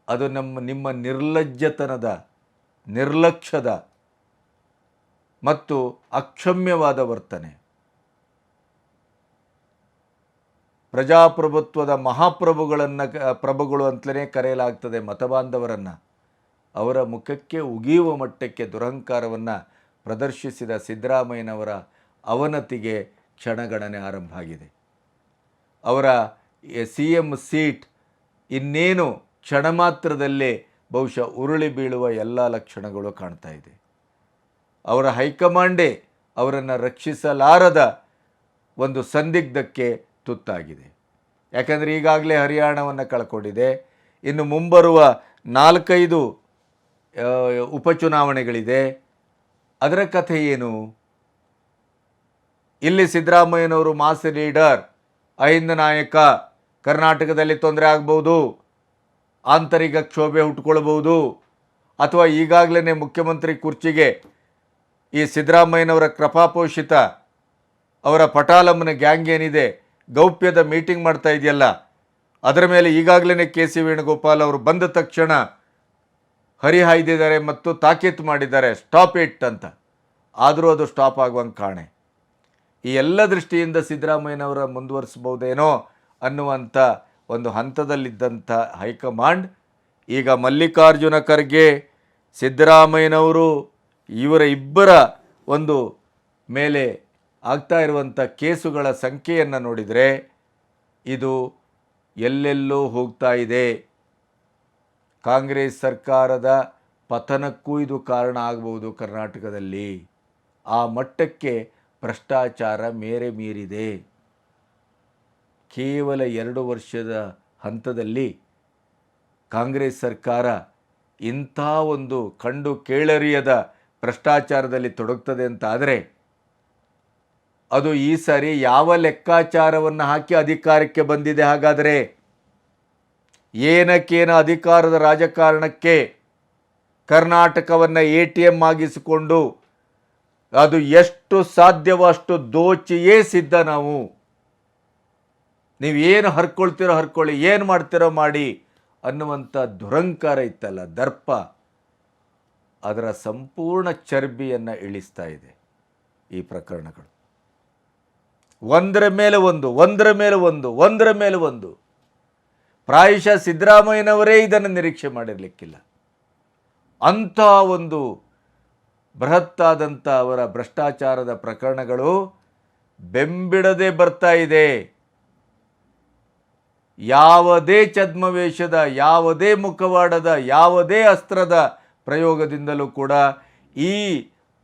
ಅದು ನಿಮ್ಮ ನಿರ್ಲಜ್ಜತನದ, ನಿರ್ಲಕ್ಷ್ಯದ ಮತ್ತು ಅಕ್ಷಮ್ಯವಾದ ವರ್ತನೆ. ಪ್ರಜಾಪ್ರಭುತ್ವದ ಪ್ರಭುಗಳು ಅಂತಲೇ ಕರೆಯಲಾಗ್ತದೆ ಮತಬಾಂಧವರನ್ನು. ಅವರ ಮುಖಕ್ಕೆ ಉಗಿಯುವ ಮಟ್ಟಕ್ಕೆ ದುರಹಂಕಾರವನ್ನು ಪ್ರದರ್ಶಿಸಿದ ಸಿದ್ದರಾಮಯ್ಯನವರ ಅವನತಿಗೆ ಕ್ಷಣಗಣನೆ ಆರಂಭ ಆಗಿದೆ. ಅವರ CM ಸೀಟ್ ಇನ್ನೇನು ಕ್ಷಣ ಮಾತ್ರದಲ್ಲೇ ಬಹುಶಃ ಉರುಳಿ ಬೀಳುವ ಎಲ್ಲ ಲಕ್ಷಣಗಳು ಕಾಣ್ತಾ ಇದೆ. ಅವರ ಹೈಕಮಾಂಡೇ ಅವರನ್ನು ರಕ್ಷಿಸಲಾರದ ಒಂದು ಸಂದಿಗ್ಧಕ್ಕೆ ತುತ್ತಾಗಿದೆ. ಯಾಕಂದರೆ ಈಗಾಗಲೇ ಹರಿಯಾಣವನ್ನು ಕಳ್ಕೊಂಡಿದೆ. ಇನ್ನು ಮುಂಬರುವ 4-5 ಉಪಚುನಾವಣೆಗಳಿದೆ. ಅದರ ಕಥೆ ಏನು? ಇಲ್ಲಿ ಸಿದ್ದರಾಮಯ್ಯನವರು ಮಾಸ್ ಲೀಡರ್, ಅಹಿಂದ ನಾಯಕ, ಕರ್ನಾಟಕದಲ್ಲಿ ತೊಂದರೆ ಆಗ್ಬೋದು, ಆಂತರಿಕ ಕ್ಷೋಭೆ ಹುಟ್ಕೊಳ್ಬೋದು, ಅಥವಾ ಈಗಾಗಲೇ ಮುಖ್ಯಮಂತ್ರಿ ಕುರ್ಚಿಗೆ ಈ ಸಿದ್ದರಾಮಯ್ಯನವರ ಕೃಪಾಪೋಷಿತ ಅವರ ಪಟಾಲಮ್ಮನ ಗ್ಯಾಂಗ್ ಏನಿದೆ ಗೌಪ್ಯದ ಮೀಟಿಂಗ್ ಮಾಡ್ತಾ ಇದೆಯಲ್ಲ, ಅದರ ಮೇಲೆ ಈಗಾಗಲೇ ಕೆ ಸಿ ವೇಣುಗೋಪಾಲ್ ಅವರು ಬಂದ ತಕ್ಷಣ ಹರಿಹಾಯ್ದಿದ್ದಾರೆ ಮತ್ತು ತಾಕೀತು ಮಾಡಿದ್ದಾರೆ, ಸ್ಟಾಪ್ ಇಟ್ ಅಂತ. ಆದರೂ ಅದು ಸ್ಟಾಪ್ ಆಗುವಂಗೆ ಕಾಣೆ. ಈ ಎಲ್ಲ ದೃಷ್ಟಿಯಿಂದ ಸಿದ್ದರಾಮಯ್ಯನವರ ಮುಂದುವರಿಸ್ಬೋದೇನೋ ಅನ್ನುವಂಥ ಒಂದು ಹಂತದಲ್ಲಿದ್ದಂಥ ಹೈಕಮಾಂಡ್ ಈಗ ಮಲ್ಲಿಕಾರ್ಜುನ ಖರ್ಗೆ, ಸಿದ್ದರಾಮಯ್ಯನವರು ಇವರ ಇಬ್ಬರ ಒಂದು ಮೇಲೆ ಆಗ್ತಾ ಇರುವಂಥ ಕೇಸುಗಳ ಸಂಖ್ಯೆಯನ್ನು ನೋಡಿದರೆ ಇದು ಎಲ್ಲೆಲ್ಲೋ ಹೋಗ್ತಾ ಇದೆ. ಕಾಂಗ್ರೆಸ್ ಸರ್ಕಾರದ ಪತನಕ್ಕೂ ಇದು ಕಾರಣ ಆಗಬಹುದು ಕರ್ನಾಟಕದಲ್ಲಿ. ಆ ಮಟ್ಟಕ್ಕೆ ಭ್ರಷ್ಟಾಚಾರ ಮೇರೆ ಮೀರಿದೆ. ಕೇವಲ 2 ವರ್ಷದ ಹಂತದಲ್ಲಿ ಕಾಂಗ್ರೆಸ್ ಸರ್ಕಾರ ಇಂಥ ಒಂದು ಕಂಡು ಕೇಳರಿಯದ ಭ್ರಷ್ಟಾಚಾರದಲ್ಲಿ ತೊಡಗ್ತದೆ ಅಂತ ಆದರೆ ಅದು ಈ ಸಾರಿ ಯಾವ ಲೆಕ್ಕಾಚಾರವನ್ನು ಹಾಕಿ ಅಧಿಕಾರಕ್ಕೆ ಬಂದಿದೆ? ಹಾಗಾದರೆ ಏನಕ್ಕೇನ ಅಧಿಕಾರದ ರಾಜಕಾರಣಕ್ಕೆ ಕರ್ನಾಟಕವನ್ನು ATM ಆಗಿಸಿಕೊಂಡು ಅದು ಎಷ್ಟು ಸಾಧ್ಯವೋ ಅಷ್ಟು ದೋಚಿಯೇ ಸಿದ್ಧ ನಾವು. ನೀವೇನು ಹರ್ಕೊಳ್ತೀರೋ ಹರ್ಕೊಳ್ಳಿ, ಏನು ಮಾಡ್ತೀರೋ ಮಾಡಿ ಅನ್ನುವಂಥ ದುರಂಕಾರ ಇತ್ತಲ್ಲ, ದರ್ಪ, ಅದರ ಸಂಪೂರ್ಣ ಚರ್ಬಿಯನ್ನು ಇಳಿಸ್ತಾ ಇದೆ ಈ ಪ್ರಕರಣಗಳು. ಒಂದರ ಮೇಲೆ ಒಂದು, ಒಂದರ ಮೇಲೆ ಒಂದು, ಒಂದರ ಮೇಲೆ ಒಂದು. ಪ್ರಾಯಶಃ ಸಿದ್ದರಾಮಯ್ಯನವರೇ ಇದನ್ನು ನಿರೀಕ್ಷೆ ಮಾಡಿರಲಿಕ್ಕಿಲ್ಲ. ಅಂಥ ಒಂದು ಬೃಹತ್ತಾದಂಥ ಅವರ ಭ್ರಷ್ಟಾಚಾರದ ಪ್ರಕರಣಗಳು ಬೆಂಬಿಡದೆ ಬರ್ತಾ ಇದೆ. ಯಾವುದೇ ಛದ್ಮವೇಷದ, ಯಾವುದೇ ಮುಖವಾಡದ, ಯಾವುದೇ ಅಸ್ತ್ರದ ಪ್ರಯೋಗದಿಂದಲೂ ಕೂಡ ಈ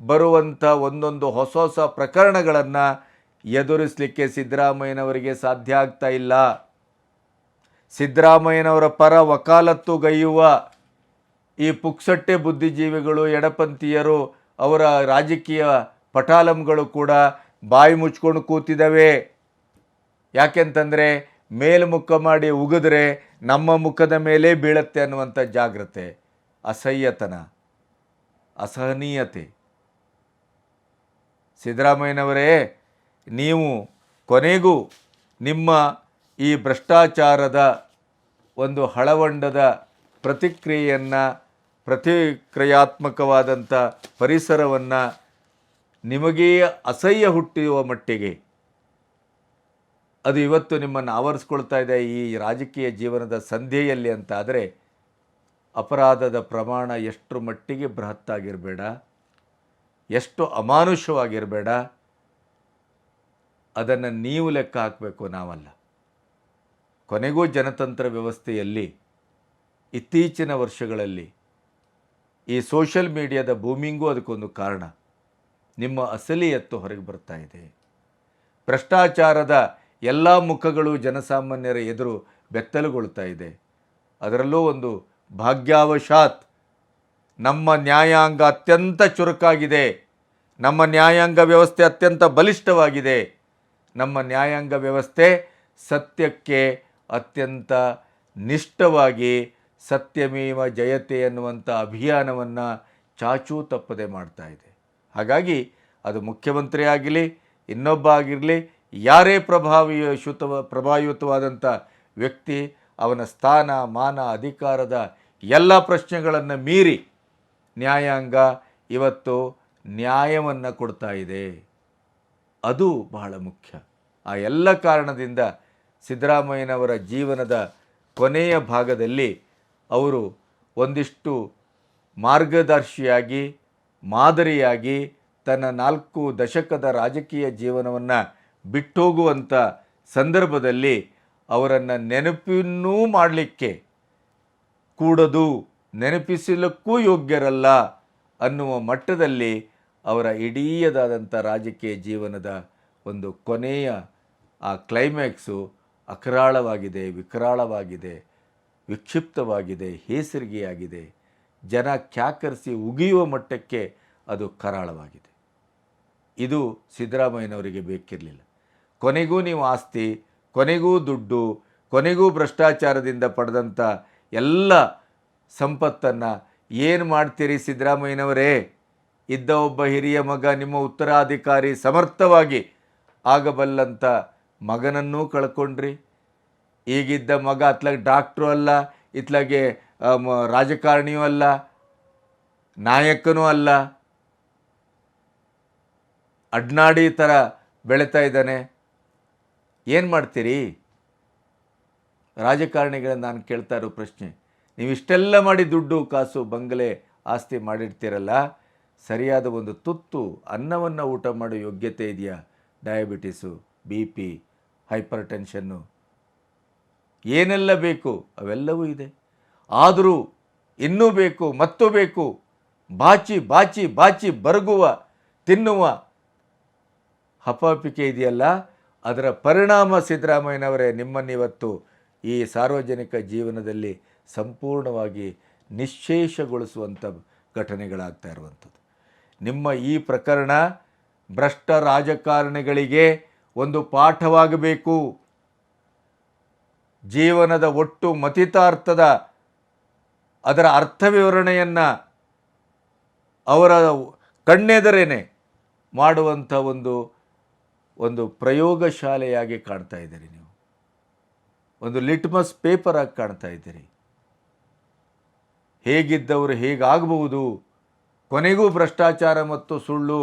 ಬರುವಂಥ ಒಂದೊಂದು ಹೊಸ ಹೊಸ ಪ್ರಕರಣಗಳನ್ನು ಎದುರಿಸಲಿಕ್ಕೆ ಸಿದ್ದರಾಮಯ್ಯನವರಿಗೆ ಸಾಧ್ಯ ಆಗ್ತಾ ಇಲ್ಲ. ಸಿದ್ದರಾಮಯ್ಯನವರ ಪರ ವಕಾಲತ್ತುಗೈಯುವ ಈ ಪುಕ್ಸಟ್ಟೆ ಬುದ್ಧಿಜೀವಿಗಳು, ಎಡಪಂಥೀಯರು, ಅವರ ರಾಜಕೀಯ ಪಟಾಲಂಗಳು ಕೂಡ ಬಾಯಿ ಮುಚ್ಕೊಂಡು ಕೂತಿದ್ದಾವೆ. ಯಾಕೆಂತಂದರೆ ಮೇಲ್ಮುಖ ಮಾಡಿ ಉಗಿದ್ರೆ ನಮ್ಮ ಮುಖದ ಮೇಲೆ ಬೀಳತ್ತೆ ಅನ್ನುವಂಥ ಜಾಗ್ರತೆ, ಅಸಹ್ಯತನ, ಅಸಹನೀಯತೆ. ಸಿದ್ದರಾಮಯ್ಯನವರೇ, ನೀವು ಕೊನೆಗೂ ನಿಮ್ಮ ಈ ಭ್ರಷ್ಟಾಚಾರದ ಒಂದು ಹಳವಂಡದ ಪ್ರತಿಕ್ರಿಯಾತ್ಮಕವಾದಂಥ ಪರಿಸರವನ್ನು ನಿಮಗೇ ಅಸಹ್ಯ ಹುಟ್ಟುವ ಮಟ್ಟಿಗೆ ಅದು ಇವತ್ತು ನಿಮ್ಮನ್ನು ಆವರಿಸ್ಕೊಳ್ತಾ ಇದೆ ಈ ರಾಜಕೀಯ ಜೀವನದ ಸಂಧ್ಯೆಯಲ್ಲಿ ಅಂತ ಆದರೆ ಅಪರಾಧದ ಪ್ರಮಾಣ ಎಷ್ಟು ಮಟ್ಟಿಗೆ ಬೃಹತ್ತಾಗಿರಬೇಡ, ಎಷ್ಟು ಅಮಾನುಷವಾಗಿರಬೇಡ, ಅದನ್ನು ನೀವು ಲೆಕ್ಕ ಹಾಕಬೇಕು, ನಾವಲ್ಲ. ಕೊನೆಗೂ ಜನತಂತ್ರ ವ್ಯವಸ್ಥೆಯಲ್ಲಿ ಇತ್ತೀಚಿನ ವರ್ಷಗಳಲ್ಲಿ ಈ ಸೋಷಿಯಲ್ ಮೀಡಿಯಾದ ಬೂಮಿಂಗೂ ಅದಕ್ಕೊಂದು ಕಾರಣ. ನಿಮ್ಮ ಅಸಲಿಯತ್ತು ಹೊರಗೆ ಬರ್ತಾ ಇದೆ. ಭ್ರಷ್ಟಾಚಾರದ ಎಲ್ಲ ಮುಖಗಳು ಜನಸಾಮಾನ್ಯರ ಎದುರು ಬೆತ್ತಲುಗೊಳ್ತಾ ಇದೆ. ಅದರಲ್ಲೂ ಒಂದು ಭಾಗ್ಯಾವಶಾತ್ ನಮ್ಮ ನ್ಯಾಯಾಂಗ ಅತ್ಯಂತ ಚುರುಕಾಗಿದೆ, ನಮ್ಮ ನ್ಯಾಯಾಂಗ ವ್ಯವಸ್ಥೆ ಅತ್ಯಂತ ಬಲಿಷ್ಠವಾಗಿದೆ, ನಮ್ಮ ನ್ಯಾಯಾಂಗ ವ್ಯವಸ್ಥೆ ಸತ್ಯಕ್ಕೆ ಅತ್ಯಂತ ನಿಷ್ಠವಾಗಿ ಸತ್ಯಮೇವ ಜಯತೆ ಎನ್ನುವಂಥ ಅಭಿಯಾನವನ್ನು ಚಾಚೂ ತಪ್ಪದೆ ಮಾಡ್ತಾ ಇದೆ. ಹಾಗಾಗಿ ಅದು ಮುಖ್ಯಮಂತ್ರಿ ಆಗಲಿ, ಇನ್ನೊಬ್ಬ ಆಗಿರಲಿ, ಯಾರೇ ಪ್ರಭಾವಯುತವಾದಂಥ ವ್ಯಕ್ತಿ, ಅವನ ಸ್ಥಾನ ಮಾನ ಅಧಿಕಾರದ ಎಲ್ಲ ಪ್ರಶ್ನೆಗಳನ್ನು ಮೀರಿ ನ್ಯಾಯಾಂಗ ಇವತ್ತು ನ್ಯಾಯವನ್ನು ಕೊಡ್ತಾ ಇದೆ. ಅದು ಬಹಳ ಮುಖ್ಯ. ಆ ಎಲ್ಲ ಕಾರಣದಿಂದ ಸಿದ್ದರಾಮಯ್ಯನವರ ಜೀವನದ ಕೊನೆಯ ಭಾಗದಲ್ಲಿ ಅವರು ಒಂದಿಷ್ಟು ಮಾರ್ಗದರ್ಶಿಯಾಗಿ, ಮಾದರಿಯಾಗಿ ತನ್ನ 4 ದಶಕದ ರಾಜಕೀಯ ಜೀವನವನ್ನು ಬಿಟ್ಟೋಗುವಂಥ ಸಂದರ್ಭದಲ್ಲಿ ಅವರನ್ನು ನೆನಪಿನೂ ಮಾಡಲಿಕ್ಕೆ ಕೂಡದು, ನೆನಪಿಸಲಿಕ್ಕೂ ಯೋಗ್ಯರಲ್ಲ ಅನ್ನುವ ಮಟ್ಟದಲ್ಲಿ ಅವರ ಇಡೀದಾದಂಥ ರಾಜಕೀಯ ಜೀವನದ ಒಂದು ಕೊನೆಯ ಆ ಕ್ಲೈಮ್ಯಾಕ್ಸು ಅಕರಾಳವಾಗಿದೆ, ವಿಕರಾಳವಾಗಿದೆ, ವಿಕ್ಷಿಪ್ತವಾಗಿದೆ, ಹೇಸರಿಗೆಯಾಗಿದೆ. ಜನ ಕ್ಯಾಕರಿಸಿ ಉಗಿಯುವ ಮಟ್ಟಕ್ಕೆ ಅದು ಕರಾಳವಾಗಿದೆ. ಇದು ಸಿದ್ದರಾಮಯ್ಯನವರಿಗೆ ಬೇಕಿರಲಿಲ್ಲ. ಕೊನೆಗೂ ನೀವು ಆಸ್ತಿ ಕೊನೆಗೂ ದುಡ್ಡು, ಕೊನೆಗೂ ಭ್ರಷ್ಟಾಚಾರದಿಂದ ಪಡೆದಂಥ ಎಲ್ಲ ಸಂಪತ್ತನ್ನು ಏನು ಮಾಡ್ತೀರಿ ಸಿದ್ದರಾಮಯ್ಯನವರೇ? ಇದ್ದ ಒಬ್ಬ ಹಿರಿಯ ಮಗ, ನಿಮ್ಮ ಉತ್ತರಾಧಿಕಾರಿ, ಸಮರ್ಥವಾಗಿ ಆಗಬಲ್ಲಂಥ ಮಗನನ್ನೂ ಕಳ್ಕೊಂಡ್ರಿ. ಈಗಿದ್ದ ಮಗ ಅತ್ಲಾಗೆ ಡಾಕ್ಟ್ರು ಅಲ್ಲ, ಇತ್ಲಾಗೆ ರಾಜಕಾರಣಿಯೂ ಅಲ್ಲ, ನಾಯಕನೂ ಅಲ್ಲ, ಅಡ್ನಾಡಿ ಥರ ಬೆಳೀತಾ ಇದ್ದಾನೆ. ಏನು ಮಾಡ್ತೀರಿ? ರಾಜಕಾರಣಿಗಳನ್ನ ನಾನು ಕೇಳ್ತಾ ಇರೋ ಪ್ರಶ್ನೆ, ನೀವು ಇಷ್ಟೆಲ್ಲ ಮಾಡಿ ದುಡ್ಡು ಕಾಸು ಬಂಗಲೆ ಆಸ್ತಿ ಮಾಡಿರ್ತೀರಲ್ಲ, ಸರಿಯಾದ ಒಂದು ತುತ್ತು ಅನ್ನವನ್ನು ಊಟ ಮಾಡೋ ಯೋಗ್ಯತೆ ಇದೆಯಾ? ಡಯಾಬಿಟಿಸು, BP, ಹೈಪರ್ ಟೆನ್ಷನ್ನು, ಏನೆಲ್ಲ ಬೇಕು ಅವೆಲ್ಲವೂ ಇದೆ. ಆದರೂ ಇನ್ನೂ ಬೇಕು, ಮತ್ತೂ ಬೇಕು, ಬಾಚಿ ಬಾಚಿ ಬಾಚಿ ಬರಗುವ ತಿನ್ನುವ ಹಪಾಪಿಕೆ ಇದೆಯಲ್ಲ, ಅದರ ಪರಿಣಾಮ ಸಿದ್ದರಾಮಯ್ಯನವರೇ ನಿಮ್ಮನ್ನಿವತ್ತು ಈ ಸಾರ್ವಜನಿಕ ಜೀವನದಲ್ಲಿ ಸಂಪೂರ್ಣವಾಗಿ ನಿಶ್ಶೇಷಗೊಳಿಸುವಂಥ ಘಟನೆಗಳಾಗ್ತಾ ಇರುವಂಥದ್ದು. ನಿಮ್ಮ ಈ ಪ್ರಕರಣ ಭ್ರಷ್ಟ ರಾಜಕಾರಣಿಗಳಿಗೆ ಒಂದು ಪಾಠವಾಗಬೇಕು. ಜೀವನದ ಒಟ್ಟು ಮತಿತಾರ್ಥದ ಅದರ ಅರ್ಥ ವಿವರಣೆಯನ್ನು ಅವರ ಕಣ್ಣೆದರೇನೆ ಮಾಡುವಂಥ ಒಂದು ಪ್ರಯೋಗಶಾಲೆಯಾಗಿ ಕಾಣ್ತಾ ಇದ್ದೀರಿ ನೀವು. ಒಂದು ಲಿಟ್ಮಸ್ ಪೇಪರ್ ಆಗಿ ಕಾಣ್ತಾ ಇದ್ದೀರಿ. ಹೇಗಿದ್ದವರು ಹೇಗಾಗಬಹುದು, ಕೊನೆಗೂ ಭ್ರಷ್ಟಾಚಾರ ಮತ್ತು ಸುಳ್ಳು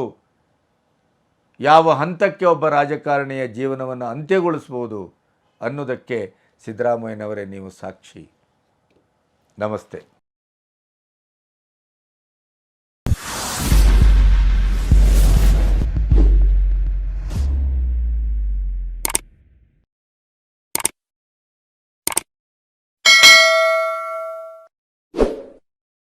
ಯಾವ ಹಂತಕ್ಕೆ ಒಬ್ಬ ರಾಜಕಾರಣಿಯ ಜೀವನವನ್ನು ಅಂತ್ಯಗೊಳಿಸ್ಬೋದು ಅನ್ನೋದಕ್ಕೆ ಸಿದ್ದರಾಮಯ್ಯನವರೇ ನೀವು ಸಾಕ್ಷಿ. ನಮಸ್ತೆ.